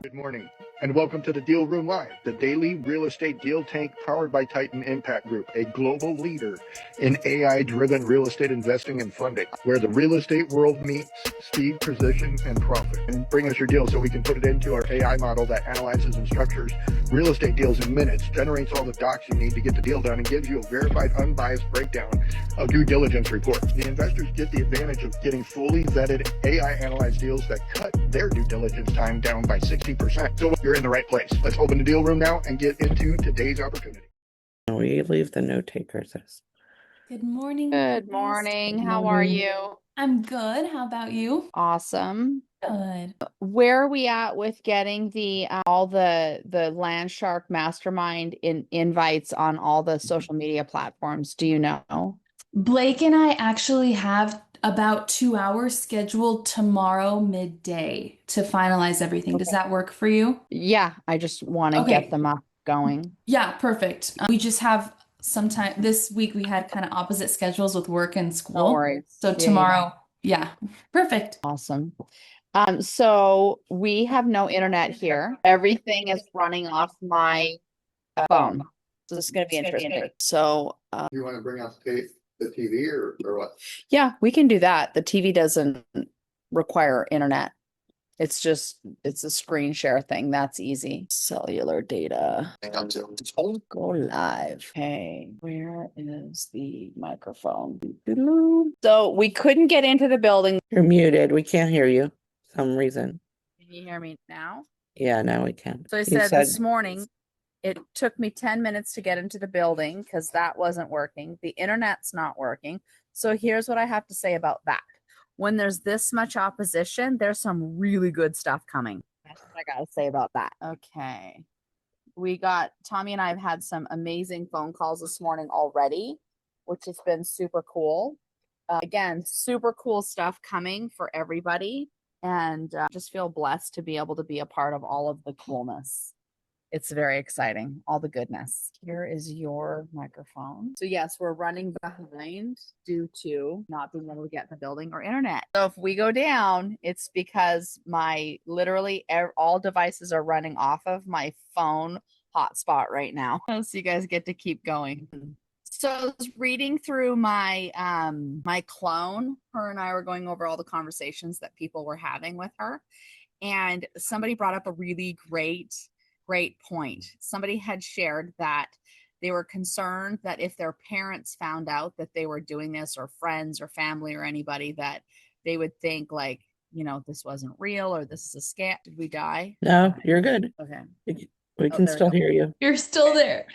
Good morning, and welcome to the Deal Room Live, the daily real estate deal tank powered by Titan Impact Group, a global leader in AI-driven real estate investing and funding, where the real estate world meets speed, precision, and profit. And bring us your deal so we can put it into our AI model that analyzes and structures real estate deals in minutes, generates all the docs you need to get the deal done, and gives you a verified, unbiased breakdown of due diligence report. The investors get the advantage of getting fully vetted AI-analyzed deals that cut their due diligence time down by 60%. So you're in the right place. Let's open the deal room now and get into today's opportunity. We leave the note takers. Good morning. Good guys. morning. Good How are morning. you? I'm good. How about you? Awesome. Good. Where are we at with getting the all the LandSharkMastermind invites on all the social media platforms? Do you know? Blake and I actually have about 2 hours scheduled tomorrow midday to finalize everything. Does that work for you? Yeah, I just want to Okay. get them up going. Yeah, perfect. We just have some time. This week we had kind of opposite schedules with work and No school. worries. So Yeah, tomorrow, yeah, perfect. Awesome. So we have no internet here. Everything is running off my phone. So this is going to be interesting. So, You want to bring up the TV or what? yeah, we can do that. The TV doesn't require internet. It's a screen share thing. That's easy. Cellular data. Go live. Okay, where is the microphone? So we couldn't get into the building. You're muted. We can't hear you for some reason. Can you hear me now? Yeah, now we can. So I You said this morning, it took me 10 minutes to get into the building because that wasn't working. The internet's not working. So here's what I have to say about that. When there's this much opposition, there's some really good stuff coming. That's what I got to say about that. Okay. Tommy and I have had some amazing phone calls this morning already, which has been super cool. Again, super cool stuff coming for everybody. And just feel blessed to be able to be a part of all of the coolness. It's very exciting, all the goodness. Here is your microphone. So yes, we're running behind due to not being able to get in the building or internet. So if we go down, it's because literally all devices are running off of my phone hotspot right now. So you guys get to keep going. So I was reading through my clone. Her and I were going over all the conversations that people were having with her. And somebody brought up a really great point. Somebody had shared that they were concerned that if their parents found out that they were doing this, or friends or family or anybody, that they would think like, this wasn't real or this is a scam. Did we die? No, you're good. Okay. We can still hear you. You're still there.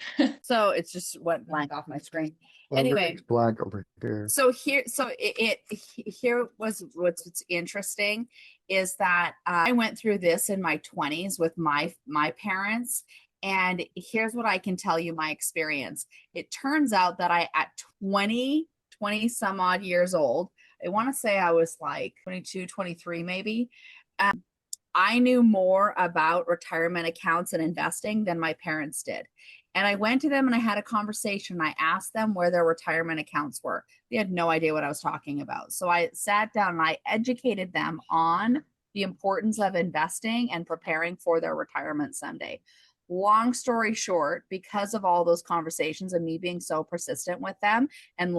So it's just went blank off my screen. Well, Anyway, it's black over here. so here was what's interesting is that I went through this in my 20s with my parents, and here's what I can tell you my experience. It turns out that at 20 some odd years old, I want to say I was like 22, 23 maybe, I knew more about retirement accounts and investing than my parents did. And I went to them and I had a conversation. I asked them where their retirement accounts were. They had no idea what I was talking about. So I sat down and I educated them on the importance of investing and preparing for their retirement someday. Long story short, because of all those conversations and me being so persistent with them and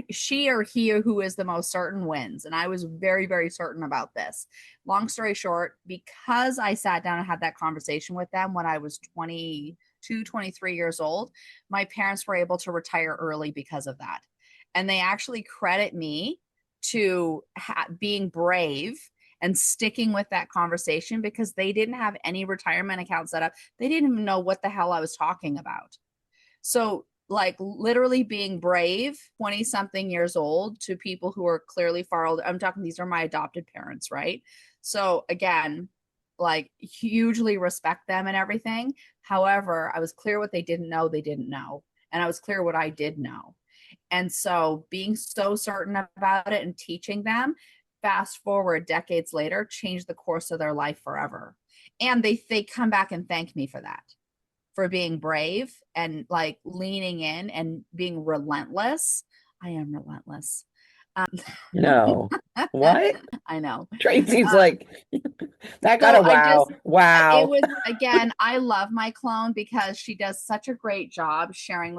she or he or who is the most certain wins. And I was very, very certain about this. Long story short, because I sat down and had that conversation with them when I was 22, 23 years old, my parents were able to retire early because of that. And they actually credit me to being brave and sticking with that conversation because they didn't have any retirement account set up. They didn't even know what the hell I was talking about. So like literally being brave, 20 something years old, to people who are clearly far older. I'm talking, these are my adopted parents, right? So again, like hugely respect them and everything. However, I was clear what they didn't know. And I was clear what I did know. And so being so certain about it and teaching them, fast forward decades later, changed the course of their life forever. And they come back and thank me for that, for being brave and like leaning in and being relentless. I am relentless. No. What? I know. Tracy's like, that got So a wow. it Wow. was, again, I love my clone because she does such a great job sharing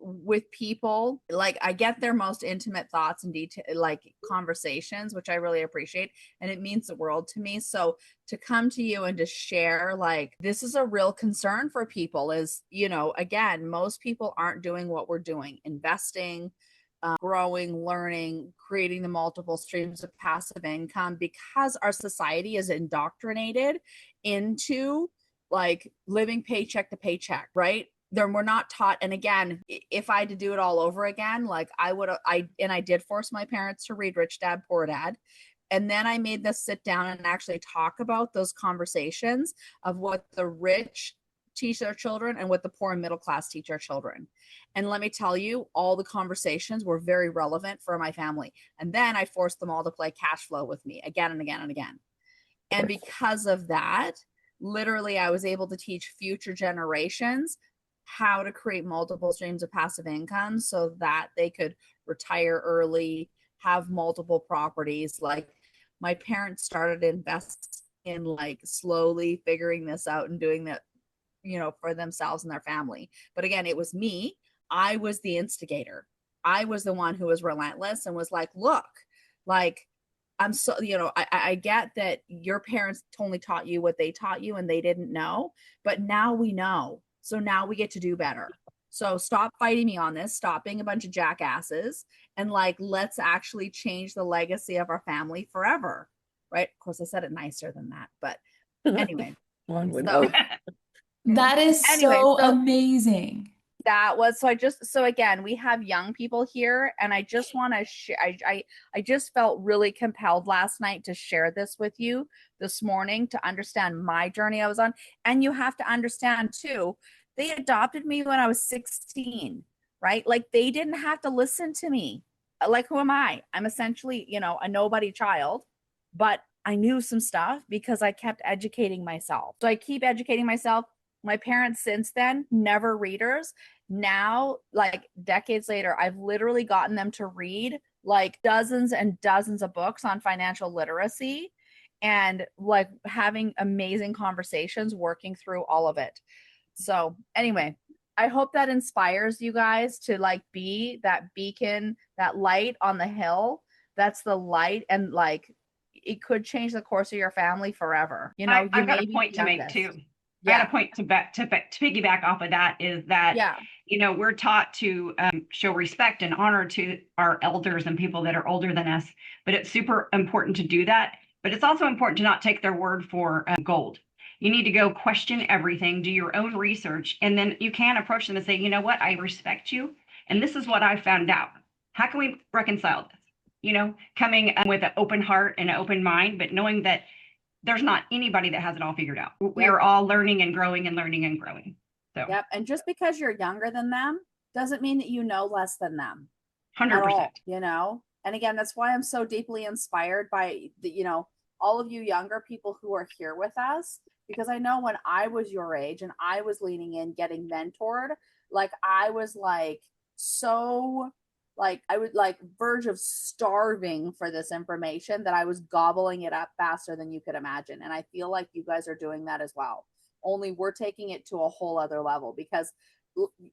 with people. Like, I get their most intimate thoughts and detail, like conversations, which I really appreciate, and it means the world to me. So to come to you and to share, like, this is a real concern for people, is, again, most people aren't doing what we're doing, investing, growing, learning, creating the multiple streams of passive income, because our society is indoctrinated into like living paycheck to paycheck, right? Then we're not taught. And again, if I had to do it all over again, like I did force my parents to read Rich Dad Poor Dad. And then I made this sit down and actually talk about those conversations of what the rich teach their children and what the poor and middle class teach our children. And let me tell you, all the conversations were very relevant for my family. And then I forced them all to play cash flow with me again and again and again. And because of that, literally, I was able to teach future generations how to create multiple streams of passive income so that they could retire early, have multiple properties. Like, my parents started investing in, like, slowly figuring this out and doing that, for themselves and their family. But again, it was me. I was the instigator. I was the one who was relentless and was like, look, like, I'm so, I get that your parents only taught you what they taught you and they didn't know, but now we know. So now we get to do better. So stop fighting me on this. Stop being a bunch of jackasses. And, like, let's actually change the legacy of our family forever. Right. Of course, I said it nicer than that. But anyway. One would So hope. That is Anyway, so so amazing. that was, so again, we have young people here, and I just want to share. I just felt really compelled last night to share this with you this morning, to understand my journey I was on. And you have to understand too, they adopted me when I was 16, right? Like, they didn't have to listen to me. Like, who am I? I'm essentially, a nobody child, but I knew some stuff because I kept educating myself. So I keep educating myself. My parents since then, never readers. Now, like, decades later, I've literally gotten them to read like dozens and dozens of books on financial literacy, and, like, having amazing conversations, working through all of it. So anyway, I hope that inspires you guys to, like, be that beacon, that light on the hill. That's the light, and, like, it could change the course of your family forever. I've got a point to make too. I got a point to piggyback off of that, is that, we're taught to show respect and honor to our elders and people that are older than us, but it's super important to do that. But it's also important to not take their word for gold. You need to go question everything, do your own research, and then you can approach them and say, you know what, I respect you, and this is what I found out. How can we reconcile this? Coming with an open heart and an open mind, but knowing that there's not anybody that has it all figured out. We are all learning and growing and learning and growing. So and just because you're younger than them doesn't mean that you know less than them. 100%. And again, that's why I'm so deeply inspired by all of you younger people who are here with us, because I know when I was your age and I was leaning in, getting mentored, like, I was like, so, like, I would, like, verge of starving for this information, that I was gobbling it up faster than you could imagine. And I feel like you guys are doing that as well. Only we're taking it to a whole other level, because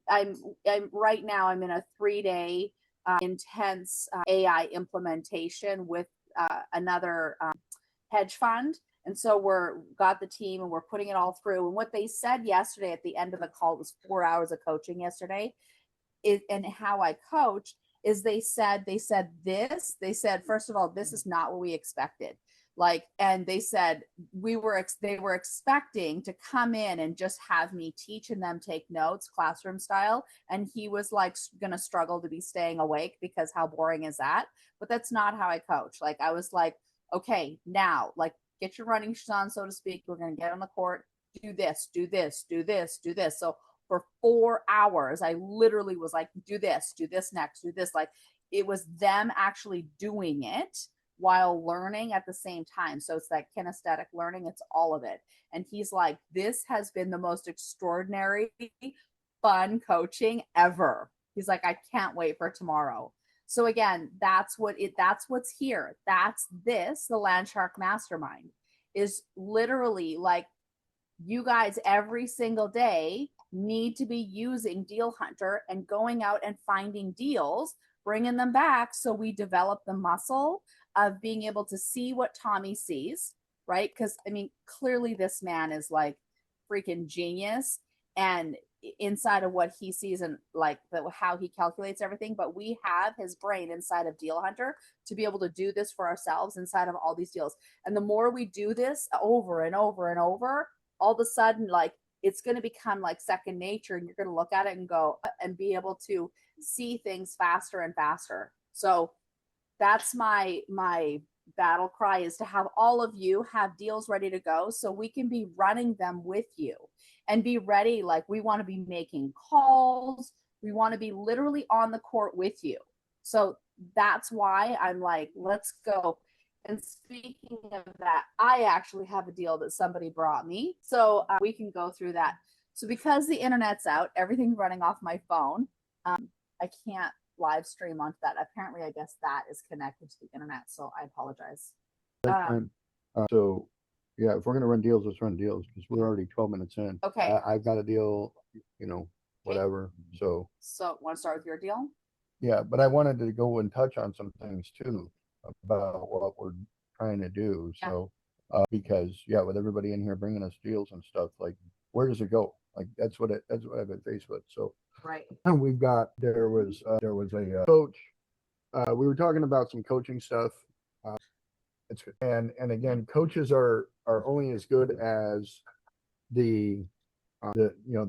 I'm right now, I'm in a 3-day intense AI implementation with another hedge fund. And so got the team and we're putting it all through. And what they said yesterday at the end of the call, it was 4 hours of coaching yesterday, and how I coach, is they said, first of all, this is not what we expected. Like, and they said, they were expecting to come in and just have me teach and them take notes, classroom style. And he was, like, going to struggle to be staying awake, because how boring is that? But that's not how I coach. Like, I was like, okay, now, like, get your running shoes on, so to speak. We're going to get on the court, do this, do this, do this, do this. So for 4 hours, I literally was like, do this next, do this. Like, it was them actually doing it while learning at the same time. So it's that kinesthetic learning. It's all of it. And he's like, this has been the most extraordinary, fun coaching ever. He's like, I can't wait for tomorrow. So again, that's what's here. That's this, the LandShark Mastermind is literally like, you guys every single day need to be using Deal Hunter and going out and finding deals, bringing them back. So we develop the muscle of being able to see what Tommy sees, right? Because I mean, clearly this man is like freaking genius and inside of what he sees and like how he calculates everything. But we have his brain inside of Deal Hunter to be able to do this for ourselves inside of all these deals. And the more we do this over and over and over, all of a sudden, like, it's going to become like second nature, and you're going to look at it and go and be able to see things faster and faster. So that's my battle cry, is to have all of you have deals ready to go so we can be running them with you and be ready. Like, we want to be making calls. We want to be literally on the court with you. So that's why I'm like, let's go. And speaking of that, I actually have a deal that somebody brought me. So we can go through that. So because the internet's out, everything's running off my phone. I can't live stream onto that. Apparently, I guess that is connected to the internet. So I apologize. So yeah, if we're going to run deals, let's run deals because we're already 12 minutes in. Okay. I've got a deal, whatever. So want to start with your deal? Yeah, but I wanted to go and touch on some things too about what we're trying to do. Yeah. So, because with everybody in here bringing us deals and stuff, like, where does it go? Like, that's what I've been faced with. So, right. And there was a coach. We were talking about some coaching stuff. And again, coaches are only as good as the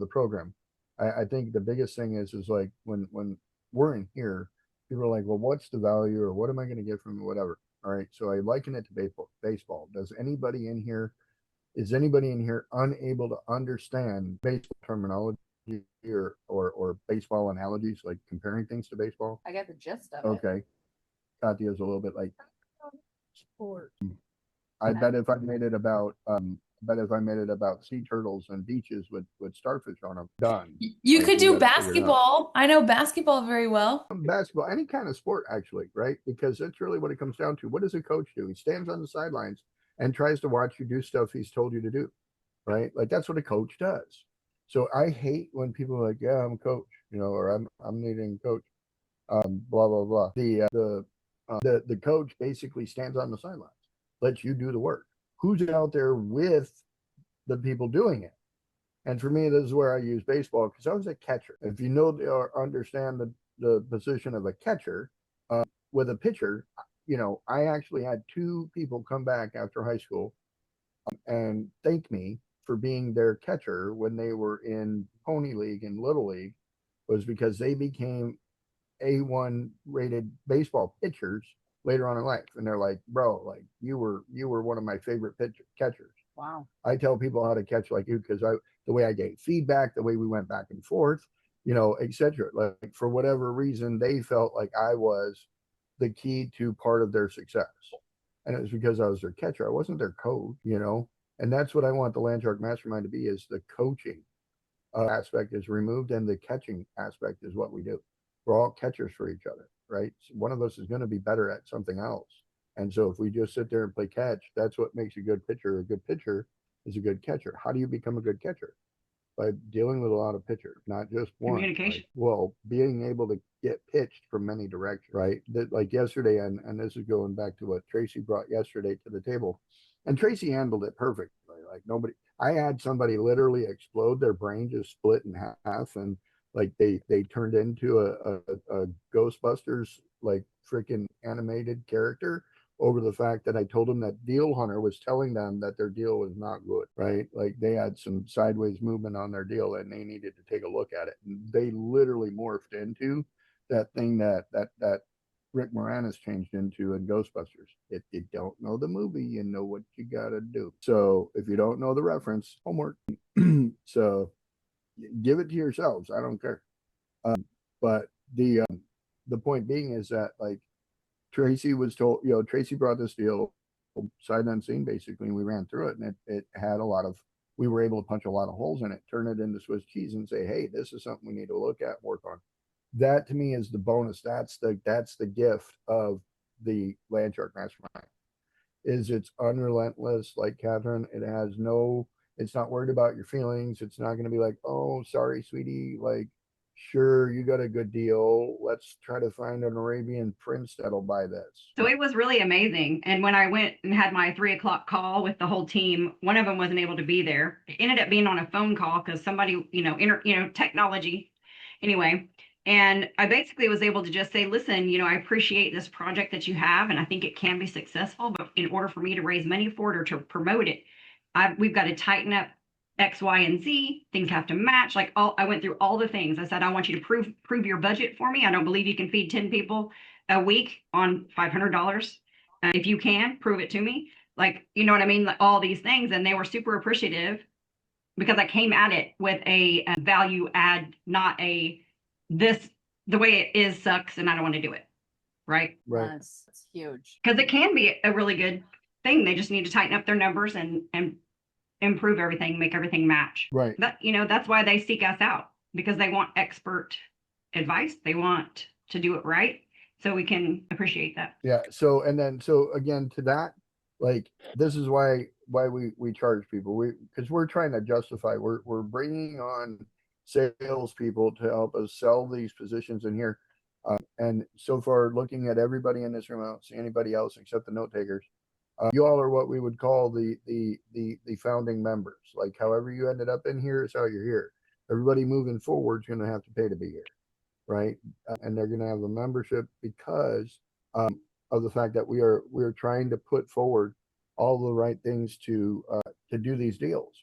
program. I think the biggest thing is like when we're in here, people are like, well, what's the value or what am I going to get from it, whatever. All right. So I liken it to baseball. Is anybody in here unable to understand baseball terminology or baseball analogies, like comparing things to baseball? I got the gist of it. Okay. Katya's a little bit like sport. I bet if I made it about sea turtles and beaches with starfish on them, done. You Like, could we do gotta figure it out. basketball. I know basketball very well. Basketball, any kind of sport, actually, right? Because that's really what it comes down to. What does a coach do? He stands on the sidelines and tries to watch you do stuff he's told you to do, right? Like, that's what a coach does. So I hate when people are like, yeah, I'm a coach, or I'm needing a coach, blah blah blah. The coach basically stands on the sidelines, lets you do the work. Who's out there with the people doing it? And for me, this is where I use baseball, because I was a catcher. If you know or understand the position of a catcher, with a pitcher, I actually had two people come back after high school and thank me for being their catcher when they were in Pony League and Little League, was because they became A1 rated baseball pitchers later on in life. And they're like, bro, like, you were one of my favorite catchers. Wow. I tell people how to catch like you because the way I gave feedback, the way we went back and forth, etc. Like, for whatever reason, they felt like I was the key to part of their success. And it was because I was their catcher. I wasn't their coach, and that's what I want the LandShark Mastermind to be, is the coaching aspect is removed and the catching aspect is what we do. We're all catchers for each other, right? So one of us is going to be better at something else. And so if we just sit there and play catch, that's what makes a good pitcher. A good pitcher is a good catcher. How do you become a good catcher? By dealing with a lot of pitchers, not just one. Communication. Being able to get pitched from many directions, right? Like yesterday, and this is going back to what Tracy brought yesterday to the table, and Tracy handled it perfectly. Like, nobody, I had somebody literally explode, their brain just split in half, and like they turned into a Ghostbusters like freaking animated character over the fact that I told them that Deal Hunter was telling them that their deal was not good, right? Like, they had some sideways movement on their deal and they needed to take a look at it. And they literally morphed into that thing that Rick Moranis changed into in Ghostbusters. If you don't know the movie, you know what you gotta do. So if you don't know the reference, homework. So give it to yourselves. I don't care. But the point being is that, like, Tracy was told, Tracy brought this deal sight unseen, basically, and we ran through it, and it had we were able to punch a lot of holes in it, turn it into Swiss cheese and say, hey, this is something we need to look at, work on. that to me is the bonus. That's the gift of the Landshark Mastermind. Is it's unrelentless, like Catherine. It's not worried about your feelings. It's not going to be like, oh, sorry, sweetie. Like, sure, you got a good deal. Let's try to find an Arabian prince that'll buy this. So it was really amazing. And when I went and had my 3 o'clock call with the whole team, one of them wasn't able to be there. It ended up being on a phone call because somebody, technology anyway. And I basically was able to just say, listen, I appreciate this project that you have, and I think it can be successful. But in order for me to raise money for it or to promote it, we've got to tighten up X, Y, and Z. Things have to match. I went through all the things. I said, I want you to prove your budget for me. I don't believe you can feed 10 people a week on $500. If you can, prove it to me. You know what I mean? Like all these things. And they were super appreciative because I came at it with a value add, not the way it is sucks and I don't want to do it. Right. Right. That's huge. Because it can be a really good thing. They just need to tighten up their numbers and improve everything, make everything match. Right. That's why they seek us out, because they want expert advice. They want to do it right. So we can appreciate that. Yeah. So again, to that, this is why we charge people. Because we're trying to justify, we're bringing on salespeople to help us sell these positions in here. And so far, looking at everybody in this room, I don't see anybody else except the note takers. You all are what we would call the founding members. Like however you ended up in here is how you're here. Everybody moving forward is going to have to pay to be here, right? And they're going to have a membership because of the fact that we're trying to put forward all the right things to do these deals,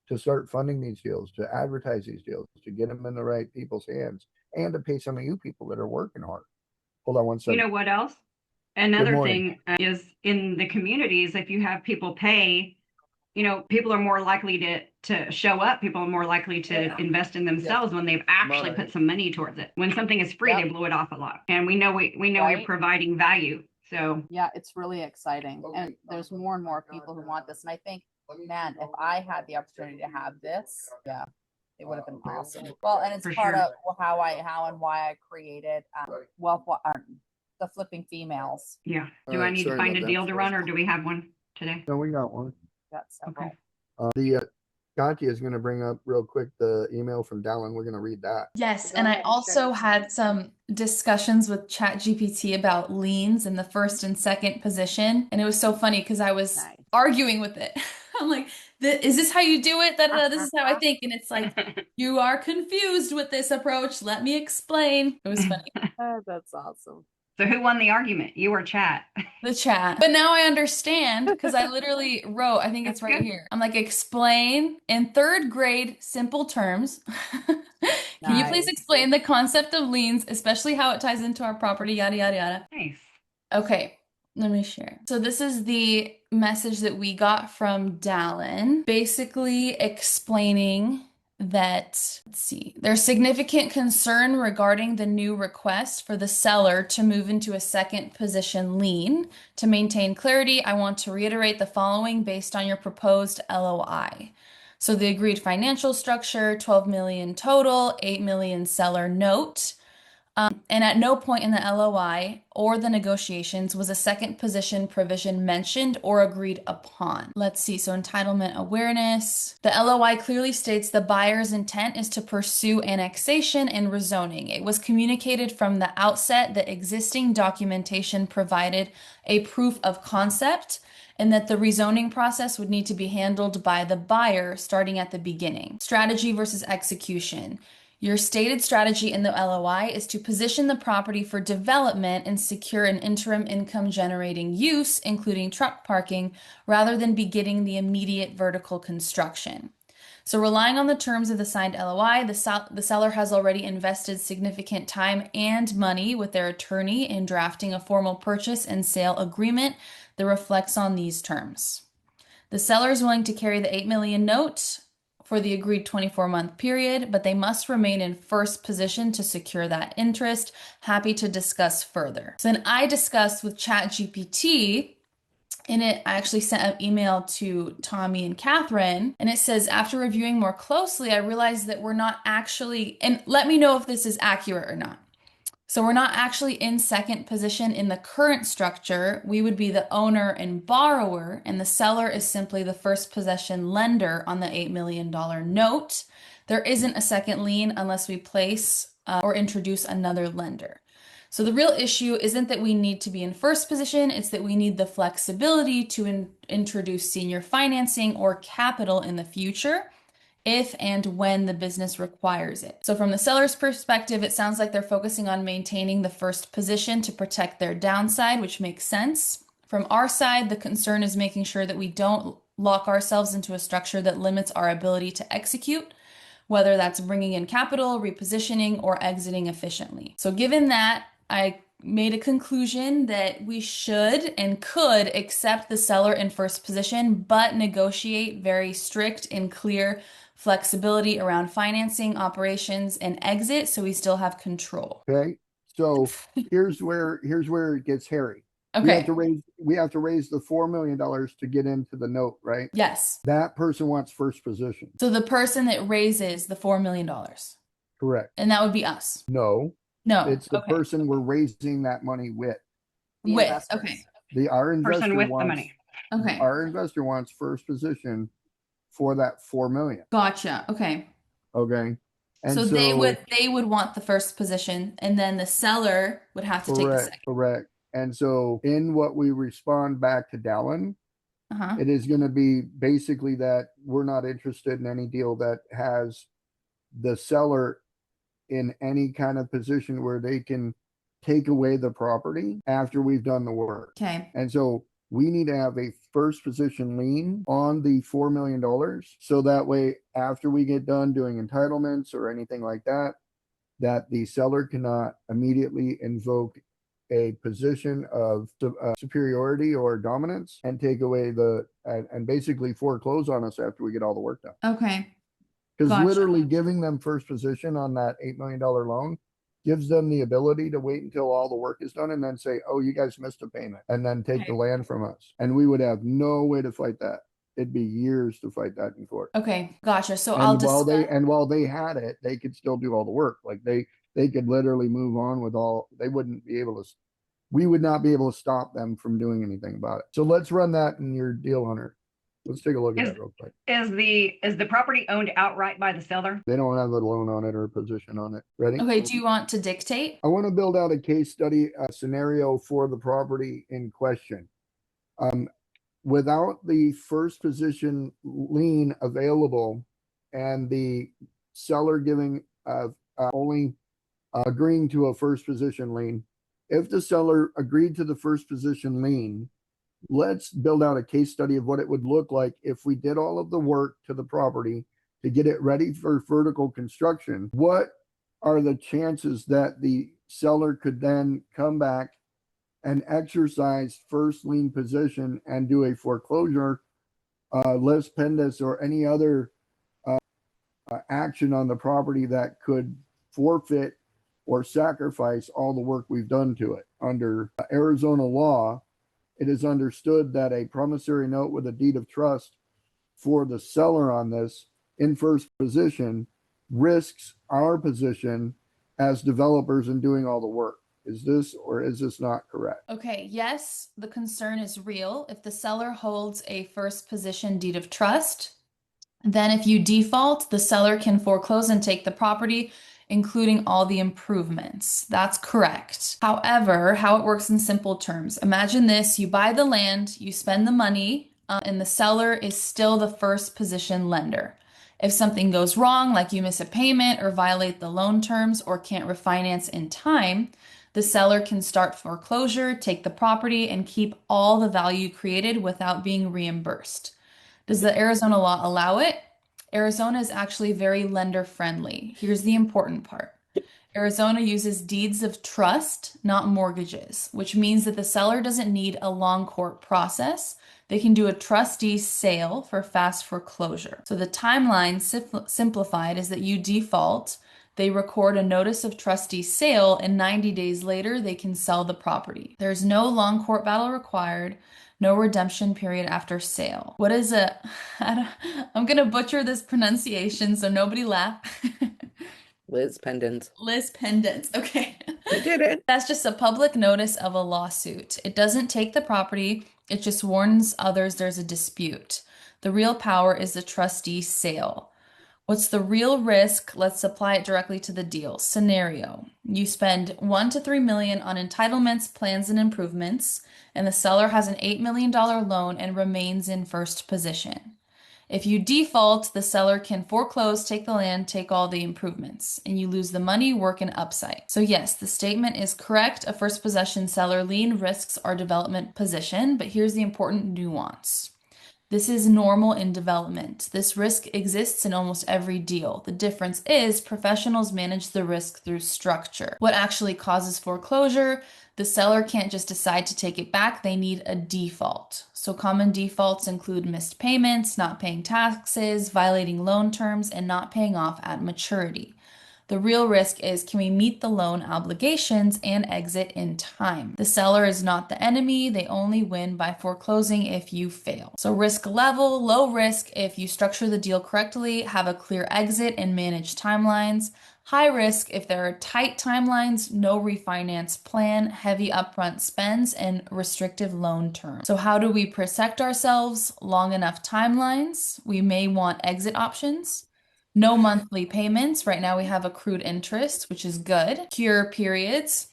to start funding these deals, to advertise these deals, to get them in the right people's hands, and to pay some of you people that are working hard. Hold on one second. You know what else? Another thing is in the communities, if you have people pay, people are more likely to show up. People are more likely to invest in themselves when they've actually put some money towards it. When something is free, they blow it off a lot. And we know we're providing value. So yeah, it's really exciting. And there's more and more people who want this. And I think, man, if I had the opportunity to have this, it would have been awesome. Well, and it's part of how and why I created the flipping females. Yeah. Do I need to find a deal to run, or do we have one today? No, we got one. Got several. Okay. Katya is going to bring up real quick the email from Dallin. We're going to read that. Yes, and I also had some discussions with ChatGPT about liens in the first and second position, and it was so funny because I was arguing with it. I'm like, is this how you do it? This is how I think. And it's like, you are confused with this approach. Let me explain. It was funny. That's awesome. So who won the argument? You or chat? The chat. But now I understand because I literally wrote, I think it's right here. I'm like, explain in third grade simple terms. Can you please explain the concept of liens, especially how it ties into our property, yada, yada, yada. Nice. Okay. Let me share. So this is the message that we got from Dallin, basically explaining that, let's see, there's significant concern regarding the new request for the seller to move into a second position lien. To maintain clarity, I want to reiterate the following based on your proposed LOI. So the agreed financial structure, 12 million total, 8 million seller note. And at no point in the LOI or the negotiations was a second position provision mentioned or agreed upon. Let's see. So entitlement awareness. The LOI clearly states the buyer's intent is to pursue annexation and rezoning. It was communicated from the outset that existing documentation provided a proof of concept and that the rezoning process would need to be handled by the buyer starting at the beginning. Strategy versus execution. Your stated strategy in the LOI is to position the property for development and secure an interim income generating use, including truck parking, rather than beginning the immediate vertical construction. So relying on the terms of the signed LOI, the seller has already invested significant time and money with their attorney in drafting a formal purchase and sale agreement that reflects on these terms. The seller is willing to carry the $8 million note for the agreed 24-month period, but they must remain in first position to secure that interest. Happy to discuss further. So then I discussed with ChatGPT. In it, I actually sent an email to Tommy and Catherine, and it says, after reviewing more closely, I realized that we're not actually, and let me know if this is accurate or not. So we're not actually in second position in the current structure. We would be the owner and borrower, and the seller is simply the first possession lender on the $8 million note. There isn't a second lien unless we place or introduce another lender. So the real issue isn't that we need to be in first position, it's that we need the flexibility to introduce senior financing or capital in the future if and when the business requires it. So from the seller's perspective, it sounds like they're focusing on maintaining the first position to protect their downside, which makes sense. From our side, the concern is making sure that we don't lock ourselves into a structure that limits our ability to execute, whether that's bringing in capital, repositioning, or exiting efficiently. So given that, I made a conclusion that we should and could accept the seller in first position, but negotiate very strict and clear flexibility around financing, operations, and exit so we still have control. Okay. So here's where it gets hairy. Okay. We have to raise the $4 million to get into the note, right? Yes. That person wants first position. So the person that raises the $4 million. Correct. And that would be us. No. No. It's the person we're raising that money with. With. Okay. Our investor person with wants, the money. Okay. Our investor wants first position for that $4 million. Gotcha. Okay. Okay. And so they would want the first position, and then the seller would have to take the second. Correct. And so in what we respond back to Dallin, Uh-huh. it is going to be basically that we're not interested in any deal that has the seller in any kind of position where they can take away the property after we've done the work. Okay. And so we need to have a first position lien on the $4 million. So that way, after we get done doing entitlements or anything like that, that the seller cannot immediately invoke a position of superiority or dominance and take away and basically foreclose on us after we get all the work done. Okay. Because Gotcha. literally giving them first position on that $8 million loan gives them the ability to wait until all the work is done and then say, oh, you guys missed a payment, and then take the land from us. And we would have no way to fight that. It'd be years to fight that in court. Okay, gotcha. So and while they had it, they could still do all the work. Like they could literally move on with we would not be able to stop them from doing anything about it. So let's run that in your deal, Hunter. Let's take a look at that real quick. Is the property owned outright by the seller? They don't have a loan on it or a position on it. Ready? Okay, do you want to dictate? I want to build out a case study, a scenario for the property in question. Without the first position lien available and the seller giving only agreeing to a first position lien, if the seller agreed to the first position lien, let's build out a case study of what it would look like if we did all of the work to the property to get it ready for vertical construction. What are the chances that the seller could then come back and exercise first lien position and do a foreclosure, lis pendus, or any other action on the property that could forfeit or sacrifice all the work we've done to it? Under Arizona law, it is understood that a promissory note with a deed of trust for the seller on this in first position risks our position as developers in doing all the work. Is this or is this not correct? Okay, yes, the concern is real. If the seller holds a first position deed of trust, then if you default, the seller can foreclose and take the property, including all the improvements. That's correct. However, how it works in simple terms, imagine this: you buy the land, you spend the money, and the seller is still the first position lender. If something goes wrong, like you miss a payment or violate the loan terms or can't refinance in time, the seller can start foreclosure, take the property, and keep all the value created without being reimbursed. Does the Arizona law allow it? Arizona is actually very lender friendly. Here's the important part. Arizona uses deeds of trust, not mortgages, which means that the seller doesn't need a long court process. They can do a trustee sale for fast foreclosure. So the timeline simplified is that you default, they record a notice of trustee sale, and 90 days later, they can sell the property. There's no long court battle required. No redemption period after sale. What is I'm going to butcher this pronunciation, so nobody laugh. Liz pendants. Liz pendants. Okay. We did it. That's just a public notice of a lawsuit. It doesn't take the property, it just warns others there's a dispute. The real power is the trustee sale. What's the real risk? Let's apply it directly to the deal. Scenario. You spend 1 to 3 million on entitlements, plans, and improvements, and the seller has an $8 million loan and remains in first position. If you default, the seller can foreclose, take the land, take all the improvements, and you lose the money, work an upside. So yes, the statement is correct. A first possession seller lien risks our development position, but here's the important nuance. This is normal in development. This risk exists in almost every deal. The difference is professionals manage the risk through structure. What actually causes foreclosure? The seller can't just decide to take it back. They need a default. So common defaults include missed payments, not paying taxes, violating loan terms, and not paying off at maturity. The real risk is, can we meet the loan obligations and exit in time? The seller is not the enemy. They only win by foreclosing if you fail. So risk level, low risk if you structure the deal correctly, have a clear exit and manage timelines. High risk if there are tight timelines, no refinance plan, heavy upfront spends, and restrictive loan terms. So how do we protect ourselves? Long enough timelines. We may want exit options. No monthly payments. Right now we have accrued interest, which is good. Cure periods.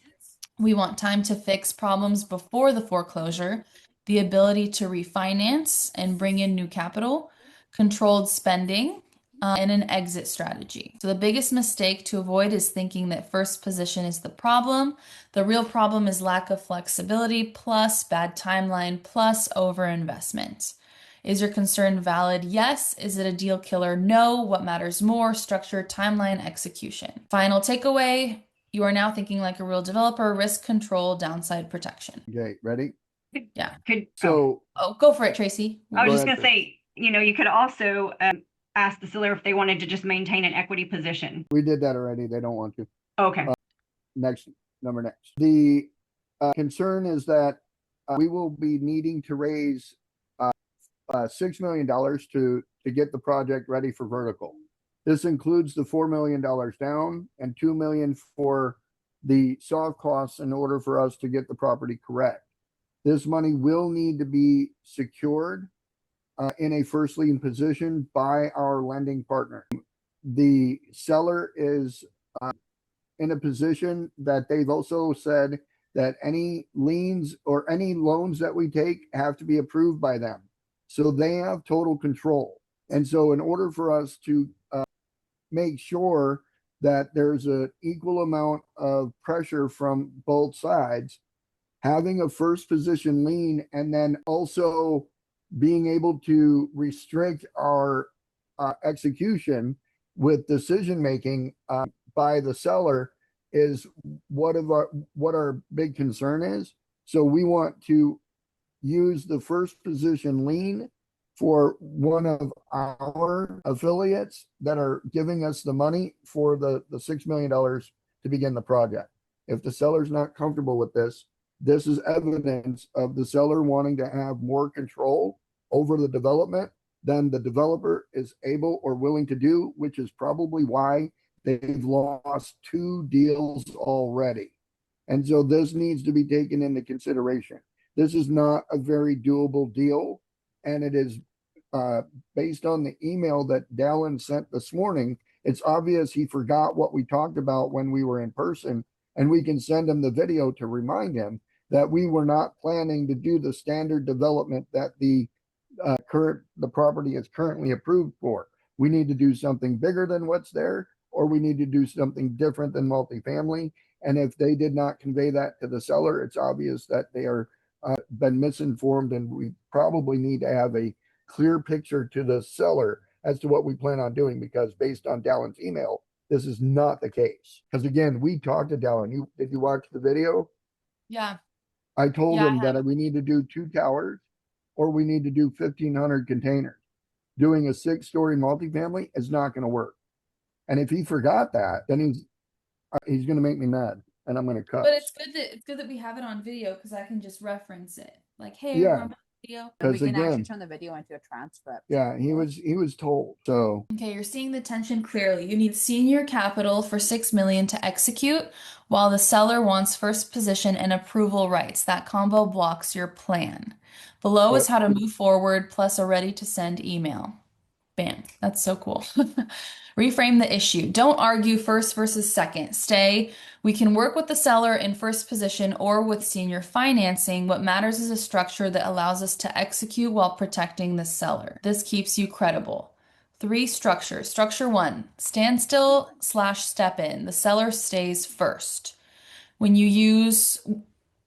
We want time to fix problems before the foreclosure. The ability to refinance and bring in new capital. Controlled spending. And an exit strategy. So the biggest mistake to avoid is thinking that first position is the problem. The real problem is lack of flexibility plus bad timeline plus overinvestment. Is your concern valid? Yes. Is it a deal killer? No. What matters more? Structure, timeline, execution. Final takeaway. You are now thinking like a real developer, risk control, downside protection. Okay, ready? Yeah. Go for it, Tracy. I was just going to say, you could also ask the seller if they wanted to just maintain an equity position. We did that already. They don't want to. Okay. Next. The concern is that we will be needing to raise $6 million to get the project ready for vertical. This includes the $4 million down and $2 million for the soft costs in order for us to get the property correct. This money will need to be secured in a first lien position by our lending partner. The seller is in a position that they've also said that any liens or any loans that we take have to be approved by them. So they have total control. And so in order for us to make sure that there's an equal amount of pressure from both sides, having a first position lien and then also being able to restrict our execution with decision making by the seller is what our big concern is. So we want to use the first position lien for one of our affiliates that are giving us the money for the $6 million to begin the project. If the seller's not comfortable with this, this is evidence of the seller wanting to have more control over the development than the developer is able or willing to do, which is probably why they've lost 2 deals already. And so this needs to be taken into consideration. This is not a very doable deal, and it is based on the email that Dallin sent this morning. It's obvious he forgot what we talked about when we were in person, and we can send him the video to remind him that we were not planning to do the standard development that the property is currently approved for. We need to do something bigger than what's there, or we need to do something different than multifamily. And if they did not convey that to the seller, it's obvious that they are been misinformed, and we probably need to have a clear picture to the seller as to what we plan on doing, because based on Dallin's email, this is not the case. Because again, we talked to Dallin. Did you watch the video? Yeah. I told him that we need to do 2 towers or we need to do 1,500 containers. Doing a 6-story multifamily is not going to work. And if he forgot that, then he's going to make me mad, and I'm going to cut. But it's good that we have it on video because I can just reference it. Like, hey, Yeah. remember video? And we Because can actually again, turn the video into a transcript. yeah, he was told. So Okay, you're seeing the tension clearly. You need senior capital for 6 million to execute, while the seller wants first position and approval rights. That combo blocks your plan. Below is how to move forward, plus a ready to send email. Bam. That's so cool. Reframe the issue. Don't argue first versus second. Stay. We can work with the seller in first position or with senior financing. What matters is a structure that allows us to execute while protecting the seller. This keeps you credible. 3 structures. Structure 1, standstill/step in. The seller stays first. When you use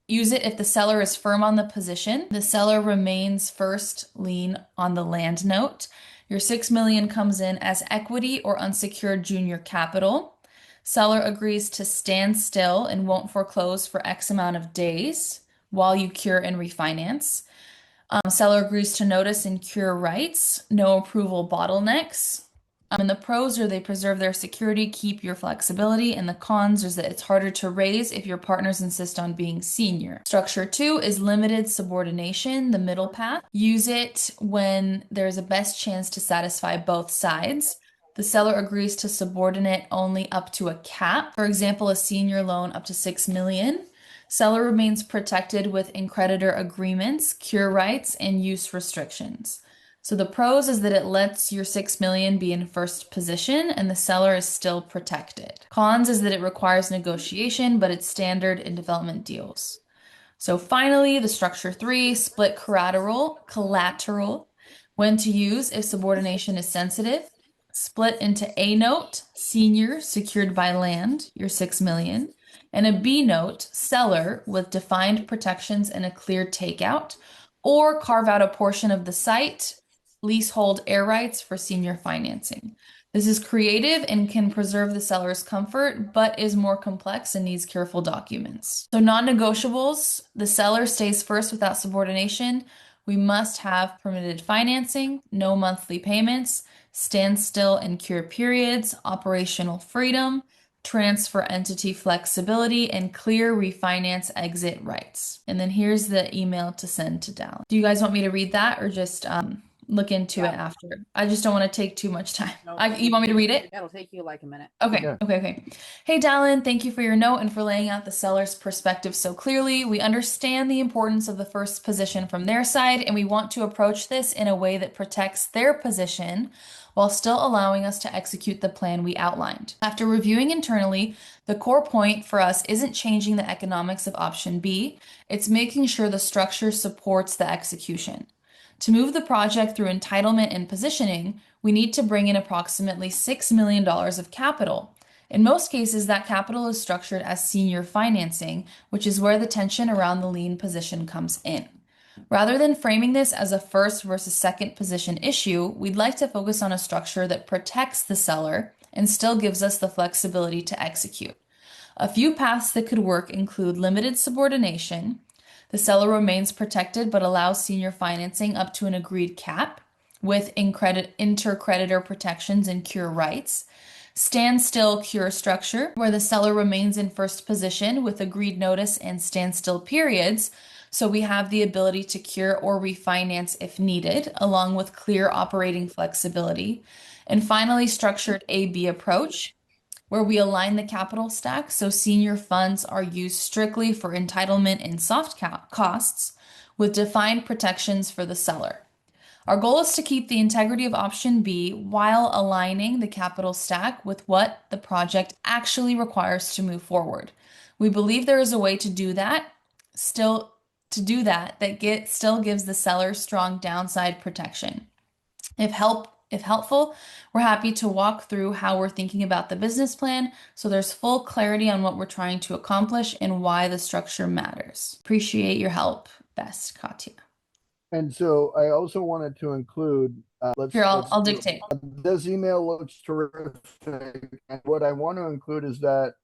it if the seller is firm on the position. The seller remains first lien on the land note. Your 6 million comes in as equity or unsecured junior capital. Seller agrees to stand still and won't foreclose for X amount of days while you cure and refinance. Seller agrees to notice and cure rights, no approval bottlenecks. And the pros are they preserve their security, keep your flexibility, and the cons is that it's harder to raise if your partners insist on being senior. Structure 2 is limited subordination, the middle path. Use it when there's a best chance to satisfy both sides. The seller agrees to subordinate only up to a cap. For example, a senior loan up to 6 million. Seller remains protected with in-creditor agreements, cure rights, and use restrictions. So the pros is that it lets your 6 million be in first position and the seller is still protected. Cons is that it requires negotiation, but it's standard in development deals. So finally, the structure 3, split collateral. When to use if subordination is sensitive. Split into A note, senior, secured by land, your 6 million, and a B note, seller, with defined protections and a clear takeout, or carve out a portion of the site, leasehold air rights for senior financing. This is creative and can preserve the seller's comfort, but is more complex and needs careful documents. So non-negotiables, the seller stays first without subordination. We must have permitted financing, no monthly payments, standstill and cure periods, operational freedom, transfer entity flexibility, and clear refinance exit rights. And then here's the email to send to Dallin. Do you guys want me to read that or just look into it after? I just don't want to take too much time. No, You want me to read it? It'll take you like a minute. Okay, Yeah. okay. Hey, Dallin, thank you for your note and for laying out the seller's perspective so clearly. We understand the importance of the first position from their side, and we want to approach this in a way that protects their position while still allowing us to execute the plan we outlined. After reviewing internally, the core point for us isn't changing the economics of option B, it's making sure the structure supports the execution. To move the project through entitlement and positioning, we need to bring in approximately $6 million of capital. In most cases, that capital is structured as senior financing, which is where the tension around the lien position comes in. Rather than framing this as a first versus second position issue, we'd like to focus on a structure that protects the seller and still gives us the flexibility to execute. A few paths that could work include limited subordination. The seller remains protected but allows senior financing up to an agreed cap with intercreditor protections and cure rights. Standstill cure structure, where the seller remains in first position with agreed notice and standstill periods, so we have the ability to cure or refinance if needed, along with clear operating flexibility. And finally, structured A-B approach, where we align the capital stack so senior funds are used strictly for entitlement and soft costs with defined protections for the seller. Our goal is to keep the integrity of option B while aligning the capital stack with what the project actually requires to move forward. We believe there is a way to do that, still gives the seller strong downside protection. If helpful, we're happy to walk through how we're thinking about the business plan so there's full clarity on what we're trying to accomplish and why the structure matters. Appreciate your help. Best, Katya. And so I also wanted to include, Here, I'll dictate. This email looks terrific. And what I want to include is that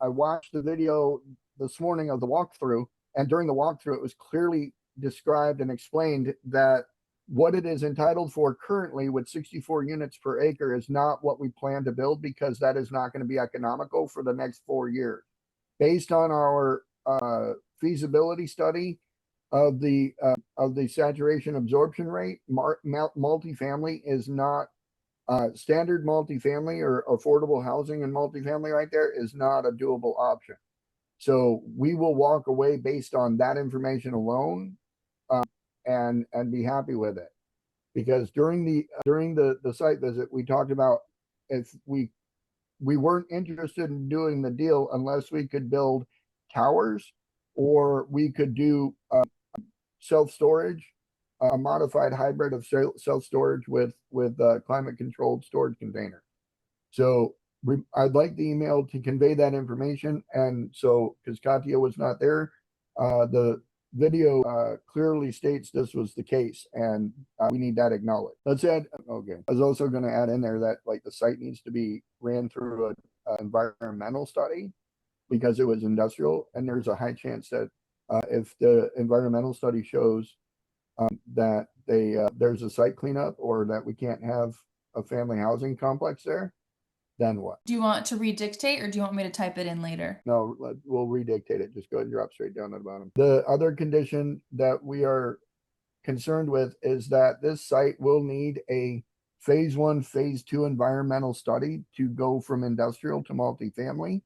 I watched the video this morning of the walkthrough, and during the walkthrough, it was clearly described and explained that what it is entitled for currently with 64 units per acre is not what we plan to build, because that is not going to be economical for the next 4 years. Based on our feasibility study, of the saturation absorption rate, multifamily is not standard multifamily or affordable housing and multifamily right there is not a doable option. So we will walk away based on that information alone, and be happy with it. Because during the site visit, we talked about if we weren't interested in doing the deal unless we could build towers or we could do self-storage, a modified hybrid of self-storage with climate controlled storage container. So I'd like the email to convey that information. And so, because Katya was not there, the video clearly states this was the case, and we need that acknowledged. Let's add, okay. I was also going to add in there that like the site needs to be ran through an environmental study because it was industrial, and there's a high chance that if the environmental study shows that there's a site cleanup or that we can't have a family housing complex there, then what? Do you want to redictate or do you want me to type it in later? No, we'll redictate it. Just go ahead and drop straight down to the bottom. The other condition that we are concerned with is that this site will need a phase 1, phase 2 environmental study to go from industrial to multifamily.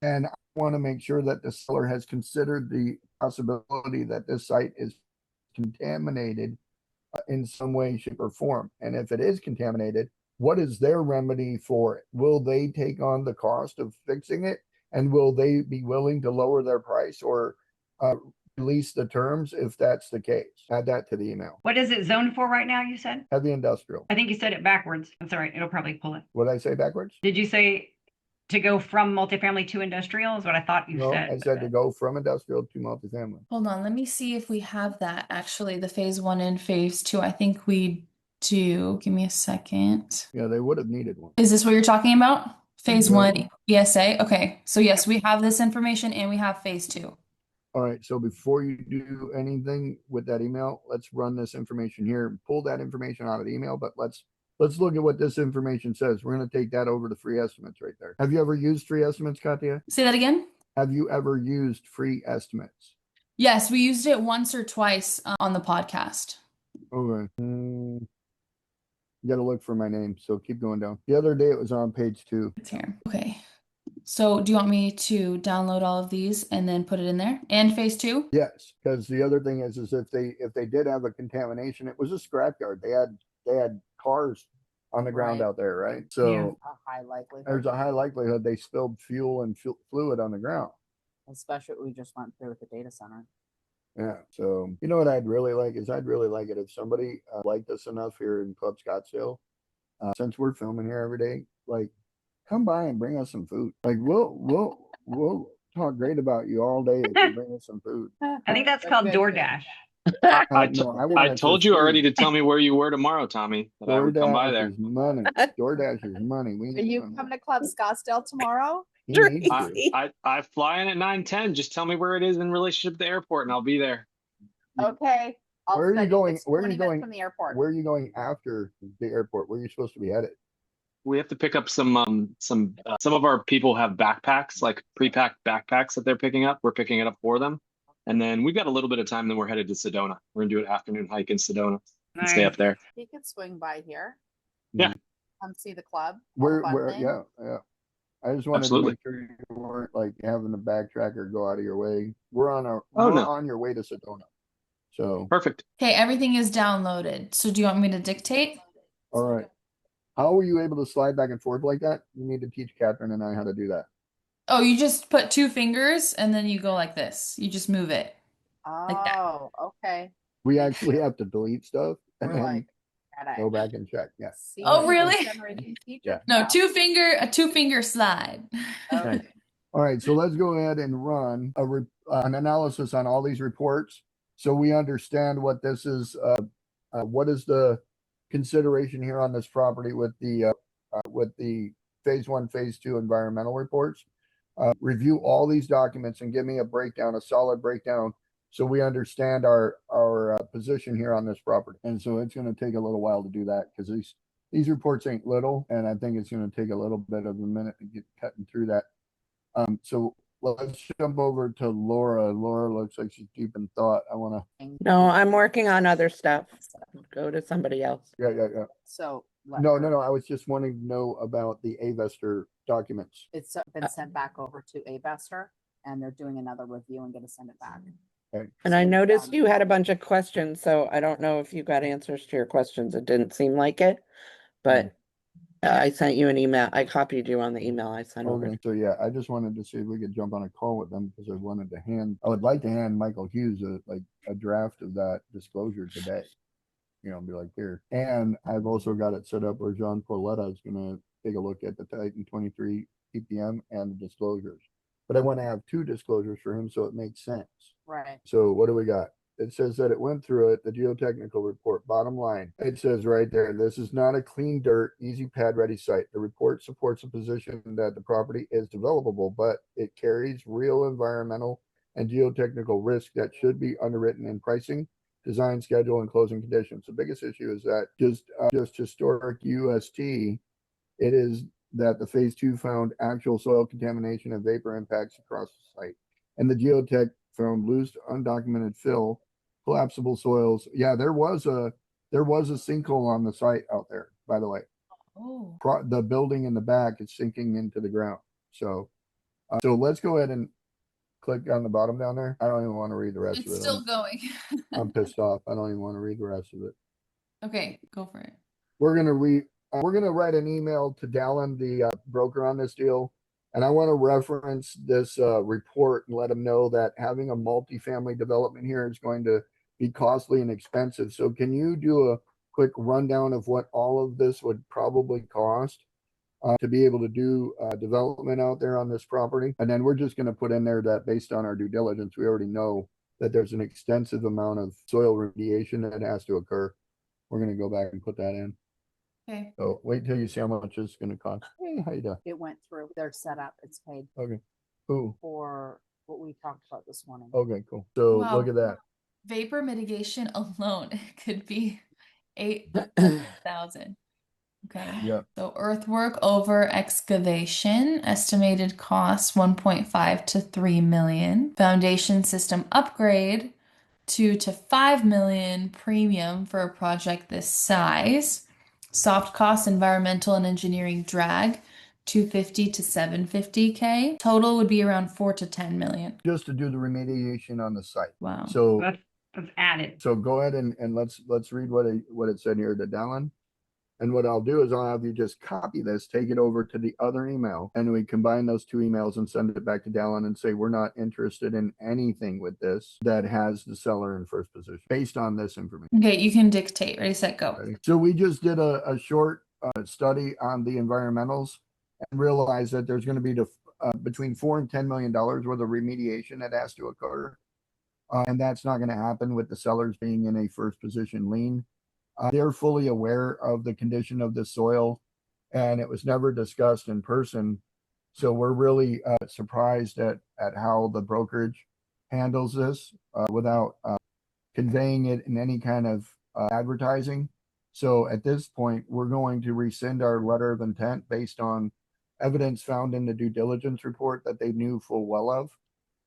And I want to make sure that the seller has considered the possibility that this site is contaminated in some way, shape, or form. And if it is contaminated, what is their remedy for it? Will they take on the cost of fixing it? And will they be willing to lower their price or release the terms if that's the case? Add that to the email. What is it zoned for right now, you said? Heavy industrial. I think you said it backwards. That's all right. It'll probably pull it. What did I say backwards? Did you say to go from multifamily to industrial is what I thought you said? I said to go from industrial to multifamily. Hold on, let me see if we have that actually, the phase 1 and phase 2. I think we do. Give me a second. Yeah, they would have needed one. Is this what you're talking about? Phase Mhm. 1 ESA? Okay, so yes, we have this information and we have phase 2. All right, so before you do anything with that email, let's run this information here, pull that information out of the email, but let's look at what this information says. We're going to take that over to free estimates right there. Have you ever used free estimates, Katya? Say that again? Have you ever used free estimates? Yes, we used it once or twice on the podcast. Okay. You got to look for my name, so keep going down. The other day it was on page 2. It's here. Okay. So do you want me to download all of these and then put it in there? And phase 2? Yes, because the other thing is if they did have a contamination, it was a scrapyard. They had cars on the ground out there, right? So A high likelihood. there's a high likelihood they spilled fuel and fluid on the ground. Especially what we just went through with the data center. Yeah. So you know what I'd really like is I'd really like it if somebody liked us enough here in Club Scottsdale, since we're filming here every day, like come by and bring us some food. Like we'll talk great about you all day if you bring us some food. I think that's called DoorDash. I told you already to tell me where you were tomorrow, Tommy. That I would come by there. DoorDash is money. DoorDash is money. Are you coming to Club Scottsdale tomorrow? I fly in at 9:10. Just tell me where it is in relationship to the airport, and I'll be there. Okay. Where are you going? Where are 20 you minutes going from the airport? Where are you going after the airport? Where are you supposed to be headed? We have to pick up some of our people have backpacks, like pre-packed backpacks that they're picking up. We're picking it up for them. And then we've got a little bit of time, then we're headed to Sedona. We're gonna do an afternoon hike in Sedona and stay up there. You could swing by here. Yeah. Come see the club. Where yeah. I just wanted Absolutely. to make sure you weren't like having to backtrack or go out of your way. We're on your way to Sedona. So Perfect. Okay, everything is downloaded. So do you want me to dictate? all right. How were you able to slide back and forth like that? You need to teach Catherine and I how to do that. Oh, you just put 2 fingers and then you go like this. You just move it. Like that. Oh, okay. We actually have to delete stuff and We're then like, go back and check. Yeah. see Oh, what really? generation teacher Yeah. No, now. 2-finger slide. Okay. All right, so let's go ahead and run an analysis on all these reports so we understand what this is. What is the consideration here on this property with the phase 1, phase 2 environmental reports? Review all these documents and give me a breakdown, a solid breakdown, so we understand our position here on this property. And so it's going to take a little while to do that because these reports ain't little, and I think it's going to take a little bit of a minute to get cutting through that. So let's jump over to Laura. Laura looks like she's deep in thought. I want to. No, I'm working on other stuff. Go to somebody else. Yeah. So No. I was just wanting to know about the Avester documents. It's been sent back over to Avester, and they're doing another review and going to send it back. Okay. And I noticed you had a bunch of questions, so I don't know if you got answers to your questions. It didn't seem like it, but I sent you an email. I copied you on the email I sent over. Okay, so yeah, I just wanted to see if we could jump on a call with them because I would like to hand Michael Hughes a draft of that disclosure today. You know, be like, here. And I've also got it set up where John Pauletta is going to take a look at the Titan 23 PPM and the disclosures. But I want to have two disclosures for him so it makes sense. Right. So what do we got? It says that it went through it, the geotechnical report. Bottom line, it says right there, this is not a clean dirt, easy pad ready site. The report supports a position that the property is developable, but it carries real environmental and geotechnical risk that should be underwritten in pricing, design, schedule, and closing conditions. The biggest issue is that just historic UST, it is that the phase 2 found actual soil contamination and vapor impacts across the site. And the geotech found loose, undocumented fill, collapsible soils. Yeah, there was a sinkhole on the site out there, by the way. Oh. The building in the back is sinking into the ground. So let's go ahead and click on the bottom down there. I don't even want to read the rest of it. It's still going. I'm pissed off. I don't even want to read the rest of it. Okay, go for it. We're gonna write an email to Dallin, the broker on this deal, and I want to reference this report and let him know that having a multifamily development here is going to be costly and expensive. So can you do a quick rundown of what all of this would probably cost to be able to do development out there on this property? And then we're just going to put in there that based on our due diligence, we already know that there's an extensive amount of soil remediation that has to occur. We're going to go back and put that in. Okay. So wait till you see how much it's going to cost. Hey, how you doing? It went through. They're set up. It's paid Okay. Who? for what we talked about this morning. Okay, cool. So Wow. look at that. Vapor mitigation alone could be 8,000. Okay. Yeah. So earthwork over excavation, estimated cost 1.5 to 3 million. Foundation system upgrade 2 to 5 million premium for a project this size. Soft cost environmental and engineering drag 250 to 750K. Total would be around 4 to 10 million. Just to do the remediation on the site. Wow. So That's added. so go ahead and let's read what it said here to Dallin. And what I'll do is I'll have you just copy this, take it over to the other email, and we combine those two emails and send it back to Dallin and say, we're not interested in anything with this that has the seller in first position based on this information. Okay, you can dictate. Ready, set, go. Ready? So we just did a short study on the environmentals and realized that there's going to be between $4 and $10 million worth of remediation that has to occur. And that's not going to happen with the sellers being in a first position lien. They're fully aware of the condition of the soil, and it was never discussed in person. So we're really surprised at how the brokerage handles this without conveying it in any kind of advertising. So at this point, we're going to rescind our letter of intent based on evidence found in the due diligence report that they knew full well of.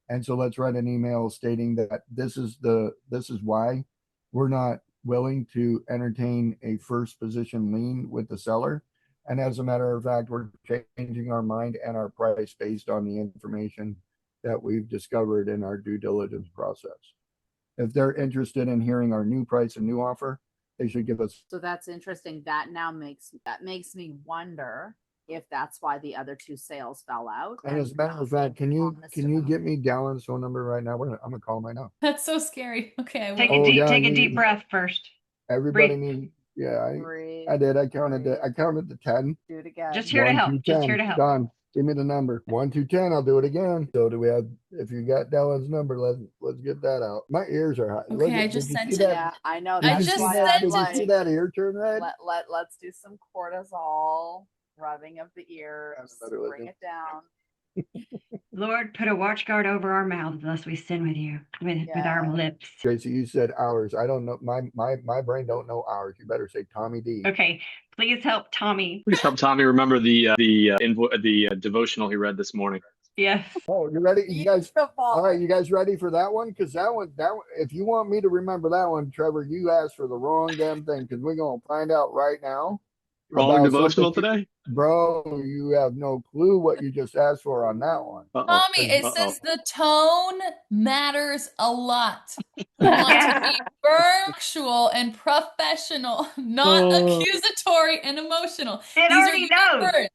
And so let's write an email stating that this is why we're not willing to entertain a first position lien with the seller. And as a matter of fact, we're changing our mind and our price based on the information that we've discovered in our due diligence process. If they're interested in hearing our new price and new offer, they should give us. So that's interesting. That makes me wonder if that's why the other two sales fell out. And as a matter of fact, can you get me Dallin's phone number right now? I'm gonna call him right now. That's so scary. Okay, I will. Take a deep breath first. Everybody needs. Yeah, I did. I counted to 10. Do it again. Just here to help. Just here to help. Done. Give me the number. 1 to 10. I'll do it again. So do we have? If you got Dallin's number, let's get that out. My ears are hot. Okay, I just sent it. Yeah, I know. I just sent it. Did you see that ear turn red? Let's do some cortisol, rubbing of the ears, bring it down. Lord, put a watch guard over our mouths lest we sin with you, with our lips. Tracy, you said hours. I don't know. My brain don't know hours. You better say Tommy D. Okay, please help Tommy. Please help Tommy remember the devotional he read this morning. Yes. Oh, you ready? You guys, all right, you guys ready for that one? Because that one, if you want me to remember that one, Trevor, you asked for the wrong damn thing, because we're going to find out right now Wrong about devotional something. today? Bro, you have no clue what you just asked for on that one. Uh-oh. Tommy, it Uh-oh. says the tone matters a lot. You want to be virtual and professional, not accusatory and emotional. It These are already your knows. words.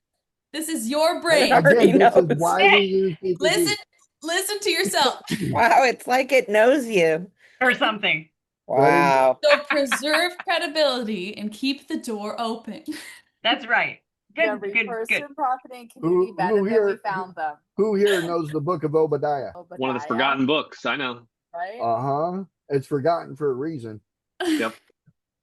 This is your It brain. already Again, this is knows. why we use PPD. Listen to yourself. Wow, it's like it knows you. Or something. Wow. So preserve credibility and keep the door open. That's right. Good, Every good, person, good. property, and community Who better than we here, found them. who here knows the book of Obadiah? One of the Obadiah, forgotten books. I know. right? Uh-huh. It's forgotten for a reason. Yep.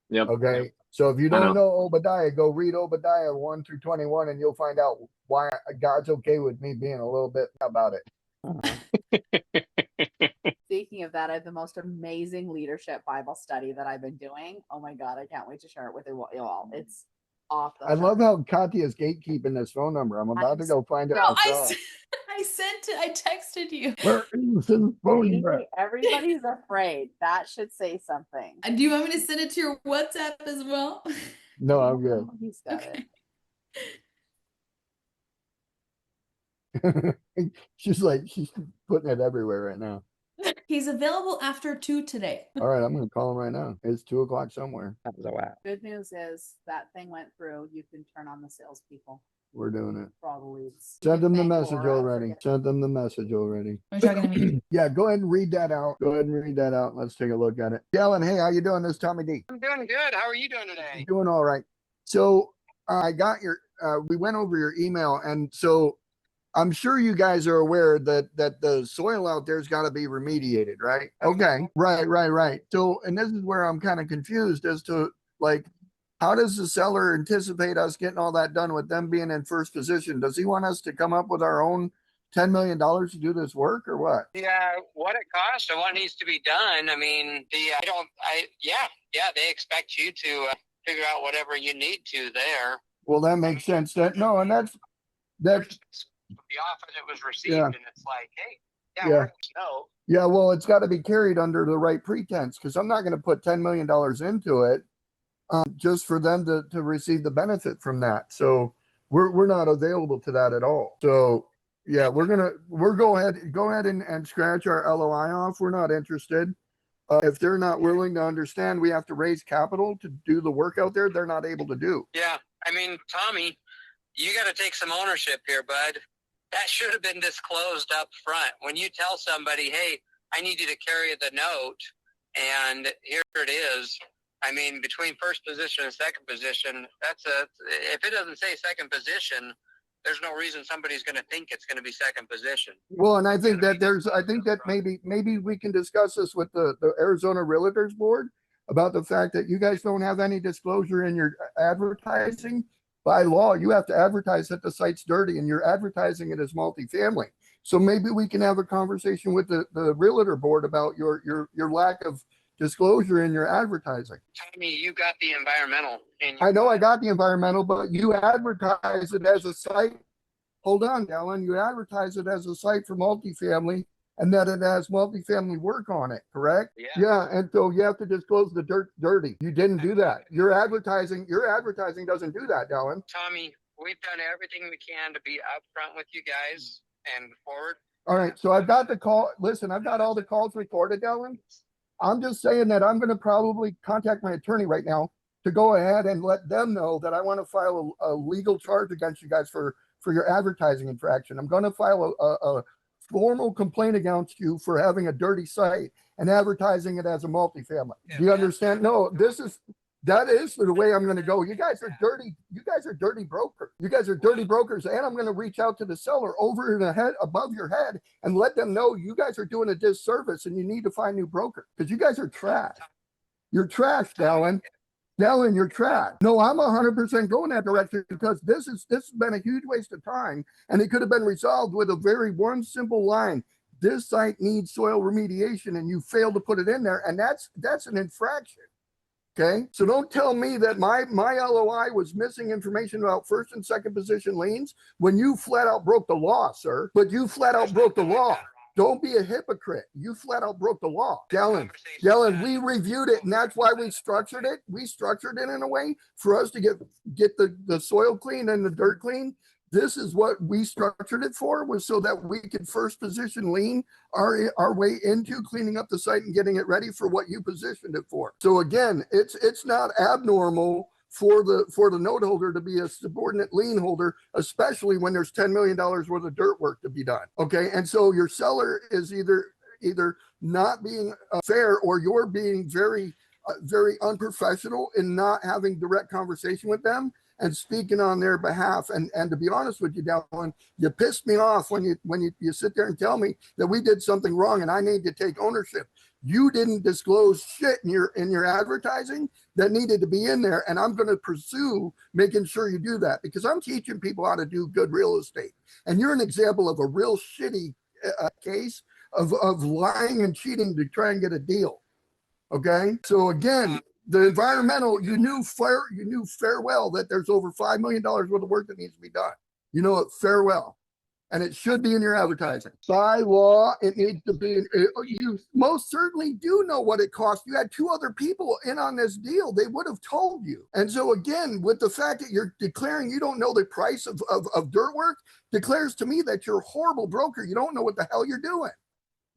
Yep. Okay. So if you I don't know. know Obadiah, go read Obadiah 1 through 21, and you'll find out why God's okay with me being a little bit about it. Speaking of that, I have the most amazing leadership Bible study that I've been doing. Oh my God, I can't wait to share it with you all. It's off the I love chart. how Katya's gatekeeping this phone number. I'm about to go find it No, myself. I texted you. Where is his phone number? Everybody's afraid. That should say something. Do you want me to send it to your WhatsApp as well? No, I'm good. He's got Okay. She's putting it everywhere right now. He's available after 2 today. All right, I'm gonna call him right now. It's 2 o'clock somewhere. That was a wow. Good news is that thing went through. You can turn on the salespeople We're doing it. for all the leads. Send them the Thank message Laura. already. Send them the message already. Are you talking to me? Yeah, go ahead and read that out. Go ahead and read that out. Let's take a look at it. Yellen, hey, how you doing? This is Tommy D. I'm doing good. How are you doing today? Doing all right. So I got your we went over your email, and so I'm sure you guys are aware that the soil out there's got to be remediated, right? Okay. Right. So, and this is where I'm kind of confused as to like, how does the seller anticipate us getting all that done with them being in first position? Does he want us to come up with our own $10 million to do this work, or what? Yeah, what it costs and what needs to be done. I mean, they expect you to figure out whatever you need to there. Well, that makes sense. That's the offer that was received, Yeah. and it's like, hey, Yeah. no. Yeah, well, it's got to be carried under the right pretense, because I'm not going to put $10 million into it just for them to receive the benefit from that. So we're not available to that at all. So yeah, go ahead and scratch our LOI off. We're not interested. If they're not willing to understand, we have to raise capital to do the work out there. They're not able to do. Yeah, I mean, Tommy, you got to take some ownership here, bud. That should have been disclosed up front. When you tell somebody, hey, I need you to carry the note, and here it is. I mean, between first position and second position, if it doesn't say second position, there's no reason somebody's going to think it's going to be second position. Well, and I think that maybe we can discuss this with the Arizona Realtors Board about the fact that you guys don't have any disclosure in your advertising. By law, you have to advertise that the site's dirty, and you're advertising it as multifamily. So maybe we can have a conversation with the Realtor Board about your lack of disclosure in your advertising. Tommy, you got the environmental. I know I got the environmental, but you advertise it as a site. Hold on, Ellen. You advertise it as a site for multifamily, and that it has multifamily work on it, correct? Yeah, and so you have to disclose the dirty. You didn't do that. Your advertising doesn't do that, Ellen. Tommy, we've done everything we can to be upfront with you guys and forward. All right, so I've got the call. Listen, I've got all the calls recorded, Ellen. I'm just saying that I'm going to probably contact my attorney right now to go ahead and let them know that I want to file a legal charge against you guys for your advertising infraction. I'm going to file a formal complaint against you for having a dirty site and advertising it as a multifamily. Do you understand? No, that is the way I'm going to go. You guys are dirty. You guys are dirty brokers. You guys are dirty brokers. And I'm going to reach out to the seller over the head, above your head, and let them know you guys are doing a disservice and you need to find new brokers, because you guys are trash. You're trash, Dallin. Dallin, you're trash. No, I'm 100% going that direction, because this has been a huge waste of time, and it could have been resolved with one simple line. This site needs soil remediation, and you failed to put it in there, and that's an infraction. Okay, so don't tell me that my LOI was missing information about first and second position liens when you flat out broke the law, sir. But you flat out broke the law. Don't be a hypocrite. You flat out broke the law. Dylan, we reviewed it, and that's why we structured it. We structured it in a way for us to get the soil clean and the dirt clean. This is what we structured it for, was so that we could first position lien our way into cleaning up the site and getting it ready for what you positioned it for. So again, it's not abnormal for the note holder to be a subordinate lien holder, especially when there's $10 million worth of dirt work to be done. Okay, and so your seller is either not being fair, or you're being very unprofessional in not having direct conversation with them and speaking on their behalf. And to be honest with you, Dallin, you pissed me off when you sit there and tell me that we did something wrong and I need to take ownership. You didn't disclose shit in your advertising that needed to be in there, and I'm going to pursue making sure you do that, because I'm teaching people how to do good real estate. And you're an example of a real shitty case of lying and cheating to try and get a deal. Okay, so again, the environmental, you knew farewell that there's over $5 million worth of work that needs to be done. You know it farewell, and it should be in your advertising. By law, it needs to be. You most certainly do know what it costs. You had two other people in on this deal; they would have told you. And so again, with the fact that you're declaring you don't know the price of dirt work, declares to me that you're a horrible broker. You don't know what the hell you're doing.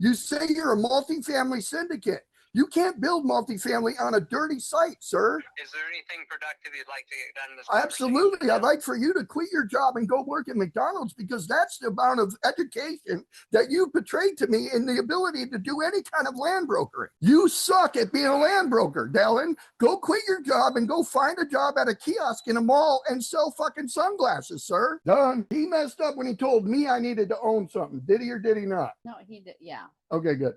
You say you're a multifamily syndicate. You can't build multifamily on a dirty site, sir. Is there anything productive you'd like to get done in this? Absolutely. I'd like for you to quit your job and go work at McDonald's, because that's the amount of education that you betrayed to me in the ability to do any kind of land brokering. You suck at being a land broker, Dallin. Go quit your job and go find a job at a kiosk in a mall and sell fucking sunglasses, sir. Done. He messed up when he told me I needed to own something. Did he or did he not? No, he did. Yeah, Okay, good.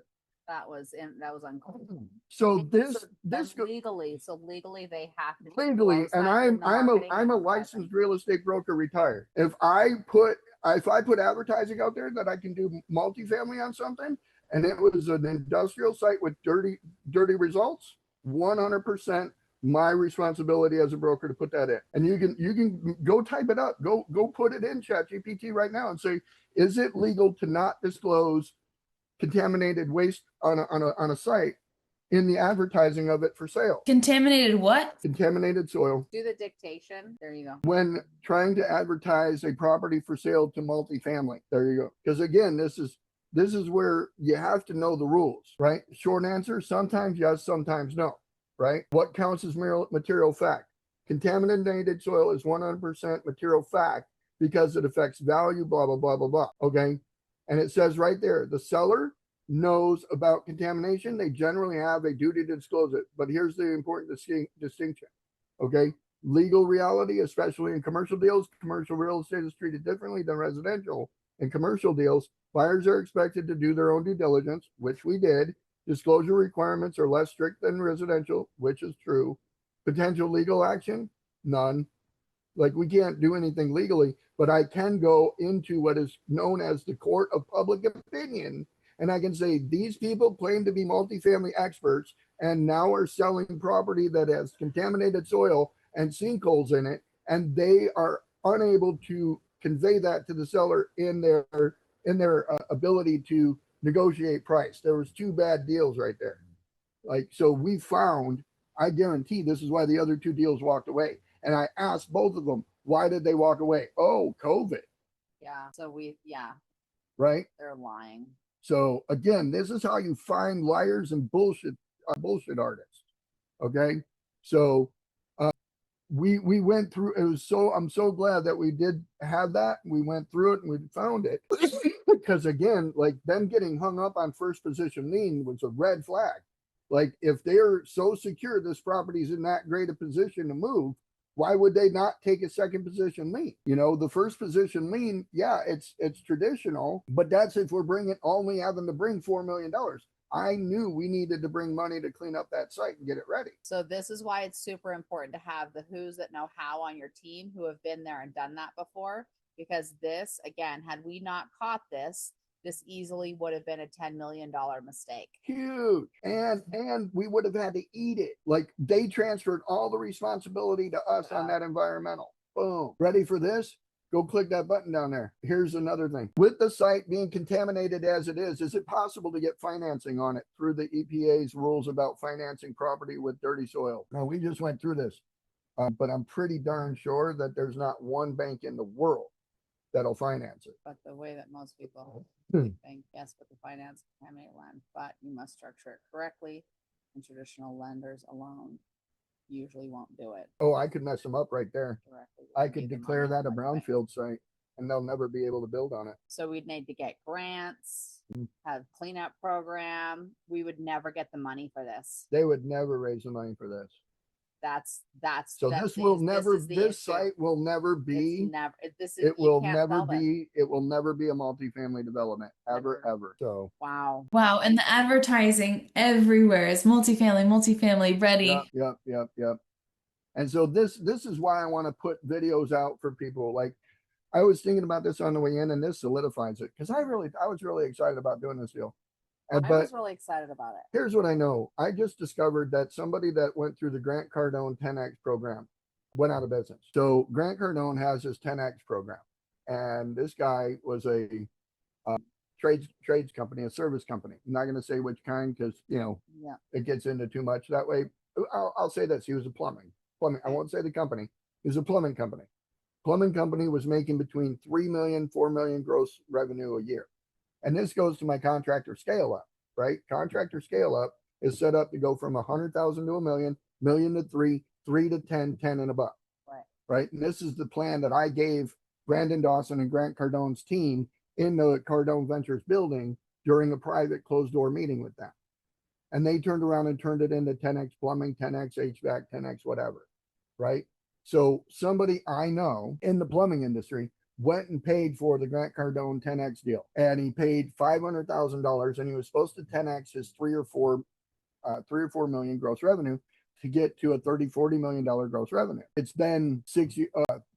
that was uncalled. So legally they have to legally, and I'm a licensed real estate broker, retired. If I put advertising out there that I can do multifamily on something, and it was an industrial site with dirty results, 100% my responsibility as a broker to put that in. And you can go type it up, go put it in ChatGPT right now and say, is it legal to not disclose contaminated waste on a site in the advertising of it for sale? Contaminated what? Contaminated soil. Do the dictation. There you go. When trying to advertise a property for sale to multifamily, there you go. Because again, this is where you have to know the rules, right? Short answer: sometimes yes, sometimes no, right? What counts as material fact? Contaminated soil is 100% material fact because it affects value, blah, blah, blah, blah, blah. Okay. And it says right there, the seller knows about contamination. They generally have a duty to disclose it. But here's the important distinction. Okay. Legal reality, especially in commercial deals, commercial real estate is treated differently than residential. In commercial deals, buyers are expected to do their own due diligence, which we did. Disclosure requirements are less strict than residential, which is true. Potential legal action, none. Like, we can't do anything legally, but I can go into what is known as the court of public opinion, and I can say these people claim to be multifamily experts and now are selling property that has contaminated soil and sinkholes in it, and they are unable to convey that to the seller in their ability to negotiate price. There was two bad deals right there. Like, so we found, I guarantee this is why the other two deals walked away. And I asked both of them, why did they walk away? Oh, COVID. Yeah. So right. They're lying. So again, this is how you find liars and bullshit artists. Okay. So we went through, I'm so glad that we did have that. We went through it and we found it. Because again, like, them getting hung up on first position lien was a red flag. Like, if they're so secure this property's in that great a position to move, why would they not take a second position lien? You know, the first position lien, yeah, it's traditional, but that's if we're only having to bring $4 million. I knew we needed to bring money to clean up that site and get it ready. So this is why it's super important to have the who's that know how on your team, who have been there and done that before. Because this, again, had we not caught this, this easily would have been a $10 million mistake. Huge. And we would have had to eat it. Like they transferred all the responsibility to us on that environmental. Boom. Ready for this? Go click that button down there. Here's another thing. With the site being contaminated as it is it possible to get financing on it through the EPA's rules about financing property with dirty soil? Now, we just went through this, but I'm pretty darn sure that there's not one bank in the world that'll finance it. But the way that most people think, yes, but the finance contaminated land, but you must structure it correctly, and traditional lenders alone usually won't do it Oh, I could mess them up right there. directly. I could declare that a brownfield site and they'll never be able to build on it. So we'd need to get grants, have cleanup program. We would never get the money for this. They would never raise the money for this. That's So that this thing- will never, is the this issue. site will never be, It's never, this is, it you will can't never solve it. be, it will never be a multifamily development, ever, Never. ever. So. Wow. Wow. And the advertising everywhere is multifamily ready. Yep. And so this is why I want to put videos out for people. Like I was thinking about this on the way in and this solidifies it. Cause I was really excited about doing this deal. I But was really excited about it. here's what I know. I just discovered that somebody that went through the Grant Cardone 10X program went out of business. So Grant Cardone has this 10X program. And this guy was a trades company, a service company. I'm not going to say which kind because, Yeah. it gets into too much that way. I'll say this. He was a plumbing. I won't say the company. He was a plumbing company. Plumbing company was making between 3 million, 4 million gross revenue a year. And this goes to my contractor scale up, right? Contractor scale up is set up to go from 100,000 to a million, million to 3, 3 to 10, 10 and above. Right. And this is the plan that I gave Brandon Dawson and Grant Cardone's team in the Cardone Ventures building during a private closed door meeting with them. And they turned around and turned it into 10X plumbing, 10X HVAC, 10X whatever. Right. So somebody I know in the plumbing industry went and paid for the Grant Cardone 10X deal. And he paid $500,000 and he was supposed to 10X his 3 or 4 million gross revenue to get to a $30-40 million gross revenue. It's been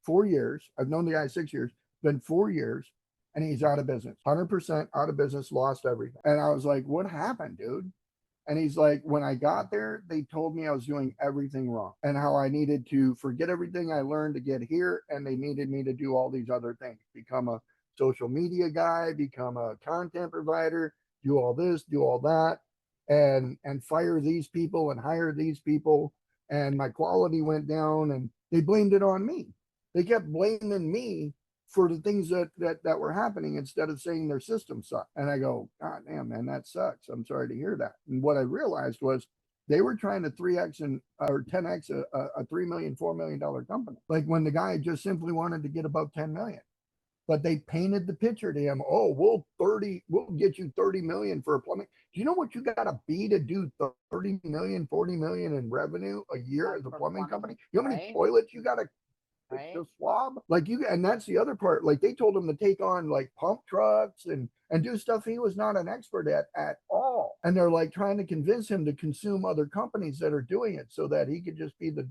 4 years. I've known the guy 6 years, been 4 years, and he's out of business, 100% out of business, lost everything. And I was like, what happened, dude? And he's like, when I got there, they told me I was doing everything wrong and how I needed to forget everything I learned to get here. And they needed me to do all these other things, become a social media guy, become a content provider, do all this, do all that, and fire these people and hire these people. And my quality went down and they blamed it on me. They kept blaming me for the things that were happening instead of saying their system sucked. And I go, God damn, man, that sucks. I'm sorry to hear that. And what I realized was they were trying to 3X or 10X a $3 million, $4 million company. Like when the guy just simply wanted to get above 10 million. But they painted the picture to him. Oh, we'll get you 30 million for a plumbing. Do you know what you got to be to do 30 million, 40 million in revenue a year as a plumbing company? You know how many toilets you got to swab? Like and that's the other part. Like they told him to take on like pump trucks and do stuff he was not an expert at all. And they're like trying to convince him to consume other companies that are doing it so that he could just be the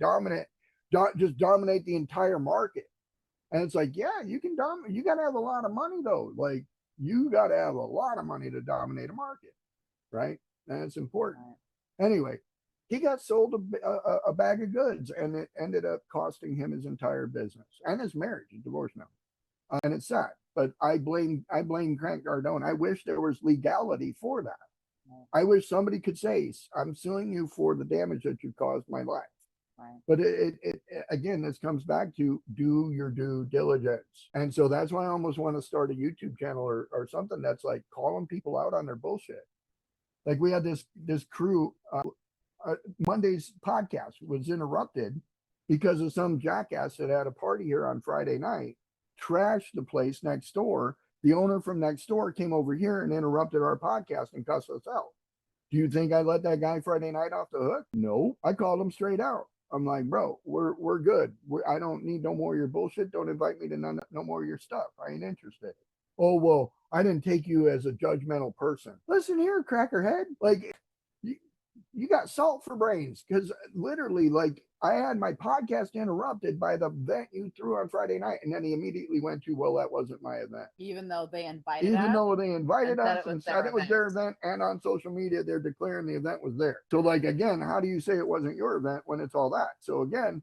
just dominate the entire market. And it's like, yeah, you can dominate. You got to have a lot of money though. Like you got to have a lot of money to dominate a market, right? And it's important. Anyway, he got sold a bag of goods and it ended up costing him his entire business and his marriage. He's divorced now. And it's sad, but I blame Grant Cardone. I wish there was legality for that. I wish somebody could say, I'm suing you for the damage that you caused my life. But it again, this comes back to do your due diligence. And so that's why I almost want to start a YouTube channel or something that's like calling people out on their bullshit. Like we had this crew, Monday's podcast was interrupted because of some jackass that had a party here on Friday night, trashed the place next door. The owner from next door came over here and interrupted our podcast and cussed us out. Do you think I let that guy Friday night off the hook? No, I called him straight out. I'm like, bro, we're good. I don't need no more of your bullshit. Don't invite me to no more of your stuff. I ain't interested. Oh, well, I didn't take you as a judgmental person. Listen here, crackerhead. Like, you got salt for brains. Because literally, like, I had my podcast interrupted by the event you threw on Friday night. And then he immediately went to, well, that wasn't my event. Even though they invited Even us though they invited and said us it was and their said it was their event. event, and on social media, they're declaring the event was there. So like, again, how do you say it wasn't your event when it's all that? So again,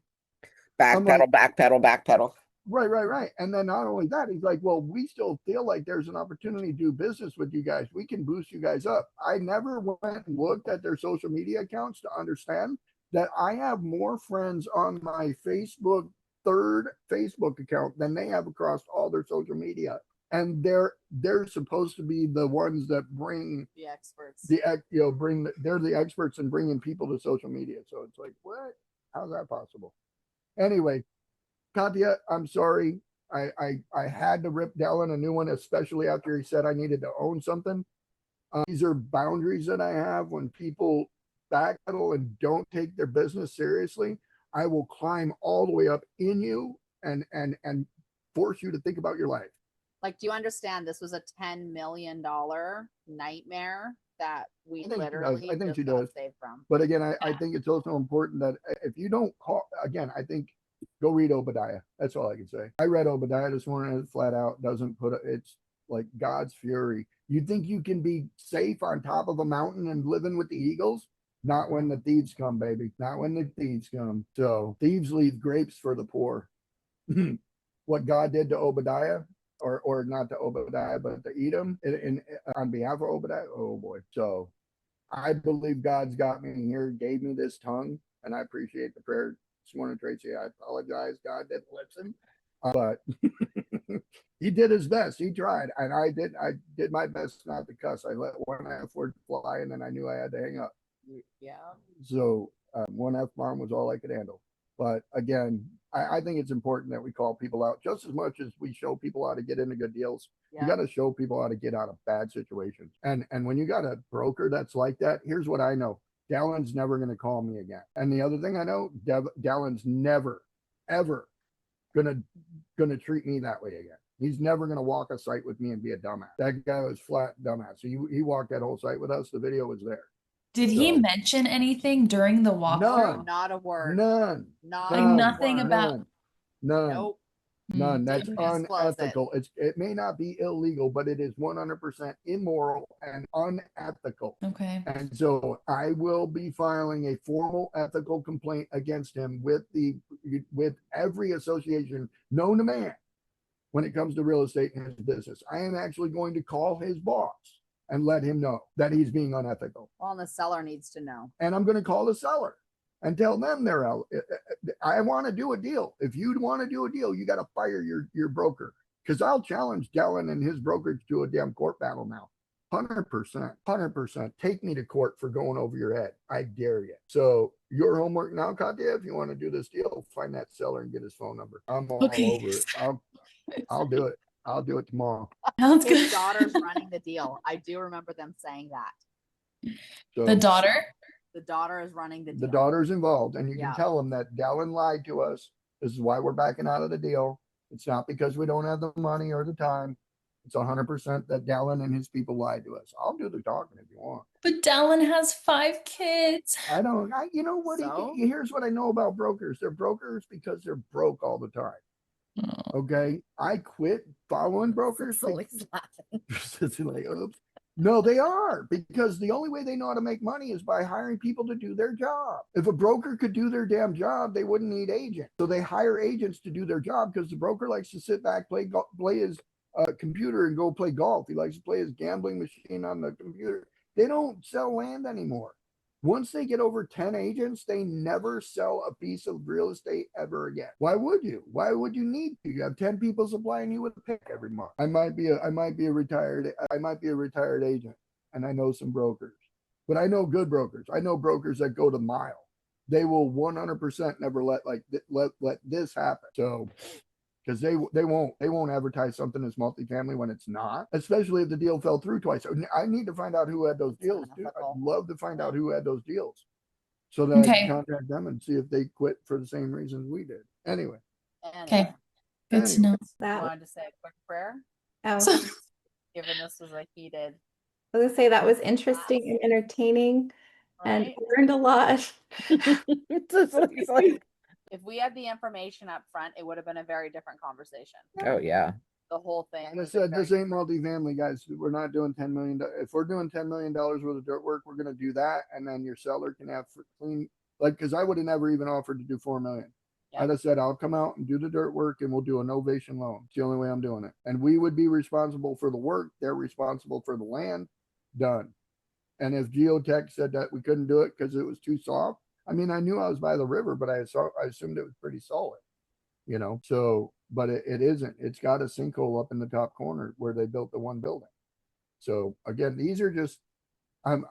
Backpedal, backpedal, backpedal. Right. And then not only that, he's like, well, we still feel like there's an opportunity to do business with you guys. We can boost you guys up. I never went and looked at their social media accounts to understand that I have more friends on my third Facebook account than they have across all their social media. And they're supposed to be the ones that bring The experts. they're the experts in bringing people to social media. So it's like, what? How's that possible? Anyway, Katya, I'm sorry. I had to rip Dallin a new one, especially after he said I needed to own something. These are boundaries that I have. When people backpedal and don't take their business seriously, I will climb all the way up in you and force you to think about your life. Like, do you understand this was a $10 million nightmare that we literally I think she just got does. saved from? But again, I think it's also important that if you don't call, again, I think go read Obadiah. That's all I can say. I read Obadiah this morning, and it flat out doesn't it's like God's fury. You think you can be safe on top of a mountain and living with the eagles? Not when the thieves come, baby. Not when the thieves come. So thieves leave grapes for the poor. What God did to Obadiah, or not to Obadiah, but to Edom on behalf of Obadiah. Oh boy. So I believe God's got me here, gave me this tongue, and I appreciate the prayer this morning, Tracy. I apologize. God didn't listen, but he did his best. He tried, and I did my best not to cuss. I let one F word fly, and then I knew I had to hang up. Yeah. So one F bomb was all I could handle. But again, I think it's important that we call people out just as much as we show people how to get into good deals. Yeah. You got to show people how to get out of bad situations. And when you got a broker that's like that, here's what I know. Dallin's never going to call me again. And the other thing I know, Dallin's never, ever gonna treat me that way again. He's never going to walk a site with me and be a dumbass. That guy was flat dumbass. So he walked that whole site with us. The video was there. Did he mention anything during the walkthrough? None. Not a word. None. Not Like a nothing word. about. None. Nope. None. That's Didn't disclose it. unethical. It may not be illegal, but it is 100% immoral and unethical. Okay. And so I will be filing a formal ethical complaint against him with every association known to man when it comes to real estate and his business. I am actually going to call his boss and let him know that he's being unethical. Well, and the seller needs to know. And I'm going to call the seller and tell them they're out. I want to do a deal. If you want to do a deal, you got to fire your broker, because I'll challenge Dallin and his brokerage to a damn court battle now. 100%. Take me to court for going over your head. I dare you. So your homework now, Katya, if you want to do this deal, find that seller and get his phone number. I'm all over it. I'll do it. I'll do it tomorrow. Sounds His good. daughter's running the deal. I do remember them saying that. So The daughter? The daughter is running the deal. the daughter's involved, and you Yeah. can tell them that Dallin lied to us. This is why we're backing out of the deal. It's not because we don't have the money or the time. It's 100% that Dallin and his people lied to us. I'll do the talking if you want. But Dallin has 5 kids. You know what? So? Here's what I know about brokers. They're brokers because they're broke all the time. Oh. Okay. I quit following brokers. Cecily's laughing. Like, oops. No, they are, because the only way they know how to make money is by hiring people to do their job. If a broker could do their damn job, they wouldn't need agents. So they hire agents to do their job, because the broker likes to sit back, play his computer and go play golf. He likes to play his gambling machine on the computer. They don't sell land anymore. Once they get over 10 agents, they never sell a piece of real estate ever again. Why would you? Why would you need to? You have 10 people supplying you with a pick every month. I might be a retired agent, and I know some brokers, but I know good brokers. I know brokers that go the mile. They will 100% never let this happen. So, because they won't advertise something as multifamily when it's not, especially if the deal fell through twice. I need to find out who had those deals too. I'd love to find out who had those deals, so that I can contact them and see if they quit for the same reasons we did. Anyway. Okay. Good to know. I wanted to say a quick prayer, So, given this was a heated. I was gonna say that was interesting and entertaining, and Right? learned a lot. It's like If we had the information up front, it would have been a very different conversation. Oh, yeah. The whole thing. And I said, this ain't multifamily, guys. We're not doing $10 million. If we're doing $10 million worth of dirt work, we're going to do that. And then your seller can have clean, like, cause I would have never even offered to do 4 million. Yeah. I'd have said, I'll come out and do the dirt work and we'll do a novation loan. It's the only way I'm doing it. And we would be responsible for the work. They're responsible for the land. Done. And if Geotech said that we couldn't do it because it was too soft, I mean, I knew I was by the river, but I assumed it was pretty solid, you know? So, but it isn't. It's got a sinkhole up in the top corner where they built the one building. So again, these are just, But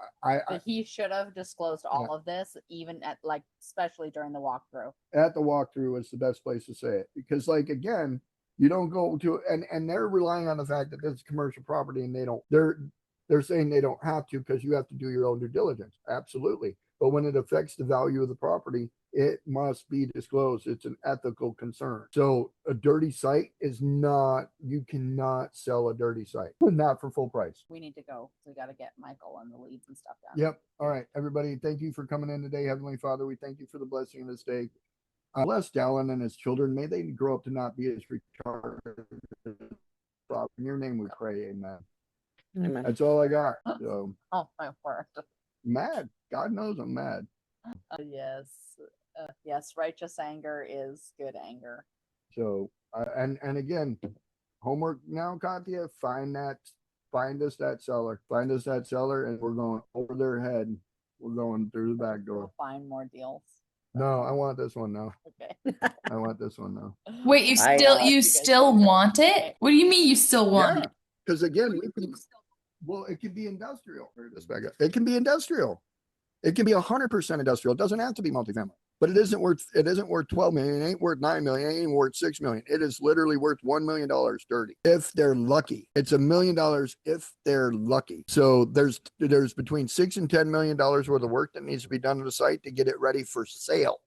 he should have disclosed all of this, even at like, especially during the walkthrough. at the walkthrough is the best place to say it, because like, again, you don't go to, and they're relying on the fact that this is commercial property and they're saying they don't have to because you have to do your own due diligence. Absolutely. But when it affects the value of the property, it must be disclosed. It's an ethical concern. So a dirty site is not, you cannot sell a dirty site, not for full price. We need to go. So we got to get Michael and the leads and stuff done. Yep. All right, everybody. Thank you for coming in today. Heavenly Father, we thank you for the blessing of this day. Bless Dallin and his children. May they grow up to not be as retarded. In your name we pray. Amen. Amen. That's all I got. So Oh, my word. mad. God knows I'm mad. Yes. Yes. Righteous anger is good anger. So and again, homework now, Katya. Find us that seller. Find us that seller, and we're going over their head. We're going through the back door. We'll find more deals. No, I want this one now. Okay. I want this one now. Wait, you I, still uh, you You guys still do that. want it? What do you mean you still want Yeah, it? because again, well, it can be industrial. It can be industrial. It can be 100% industrial. It doesn't have to be multifamily. But it isn't worth 12 million, it ain't worth 9 million, it ain't worth 6 million. It is literally worth $1 million dirty. If they're lucky. It's $1 million if they're lucky. So there's between $6 and $10 million worth of work that needs to be done to the site to get it ready for sale.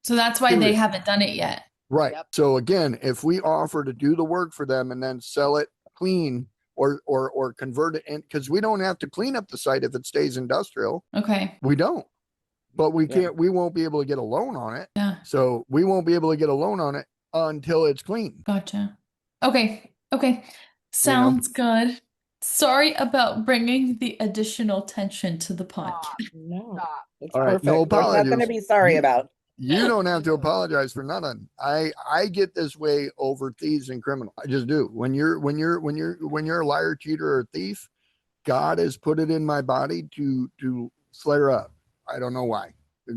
So that's why they haven't done it yet. Right. Yep. So again, if we offer to do the work for them and then sell it clean or convert it in, because we don't have to clean up the site if it stays industrial. Okay. We don't. But we Yeah. we won't be able to get a loan on it. Yeah. So we won't be able to get a loan on it until it's clean. Gotcha. Okay. Okay. Sounds good. Sorry about bringing the additional tension to the punch. Stop. No, Stop. it's All right, perfect. no There's nothing to apologies. be sorry You- about. You don't have to apologize for nothing. I get this way over thieves and criminals. I just do. When you're a liar, cheater, or thief, God has put it in my body to flare up. I don't know why. It's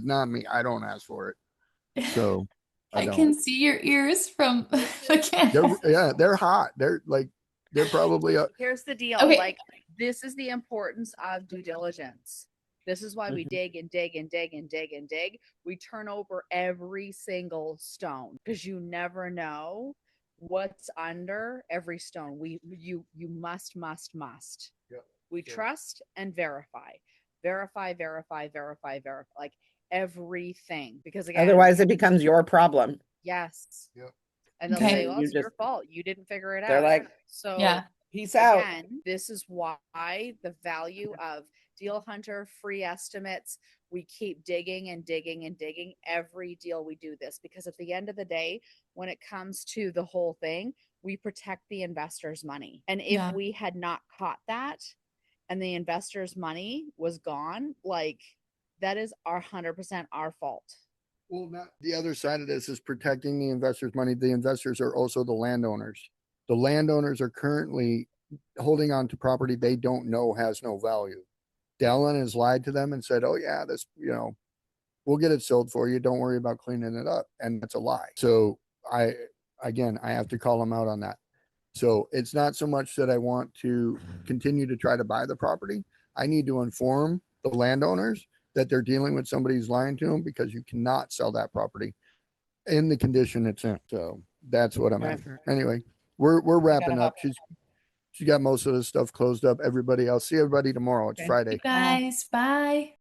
not me. I don't ask for it. So I don't. can see your ears from the camera. They're hot. They're probably Here's the deal. Okay. Like, this is the importance of due diligence. This is why we dig and dig and dig and dig and dig. We turn over every single stone because you never know what's under every stone. You must. Yep. We Sure. trust and verify, like everything. Because again, Otherwise, it becomes your problem. yes. Yep. And they'll Okay. say, well, You it's your just- fault. You didn't figure it out. They're like, So Yeah. peace out. again, this is why the value of Deal Hunter, free estimates, we keep digging and digging and digging every deal we do this, because at the end of the day, when it comes to the whole thing, we protect the investor's money. And if Yeah. we had not caught that and the investor's money was gone, like, that is 100% our fault. Well, not the other side of this is protecting the investors' money. The investors are also the landowners. The landowners are currently holding on to property they don't know has no value. Dallin has lied to them and said, oh yeah, this, we'll get it sold for you. Don't worry about cleaning it up. And that's a lie. So I have to call them out on that. So it's not so much that I want to continue to try to buy the property. I need to inform the landowners that they're dealing with somebody who's lying to them, because you cannot sell that property in the condition it's in. So that's what I'm after. Anyway, we're wrapping up. She got most of the stuff closed up. Everybody, I'll see everybody tomorrow. It's Okay. Friday. You guys, bye.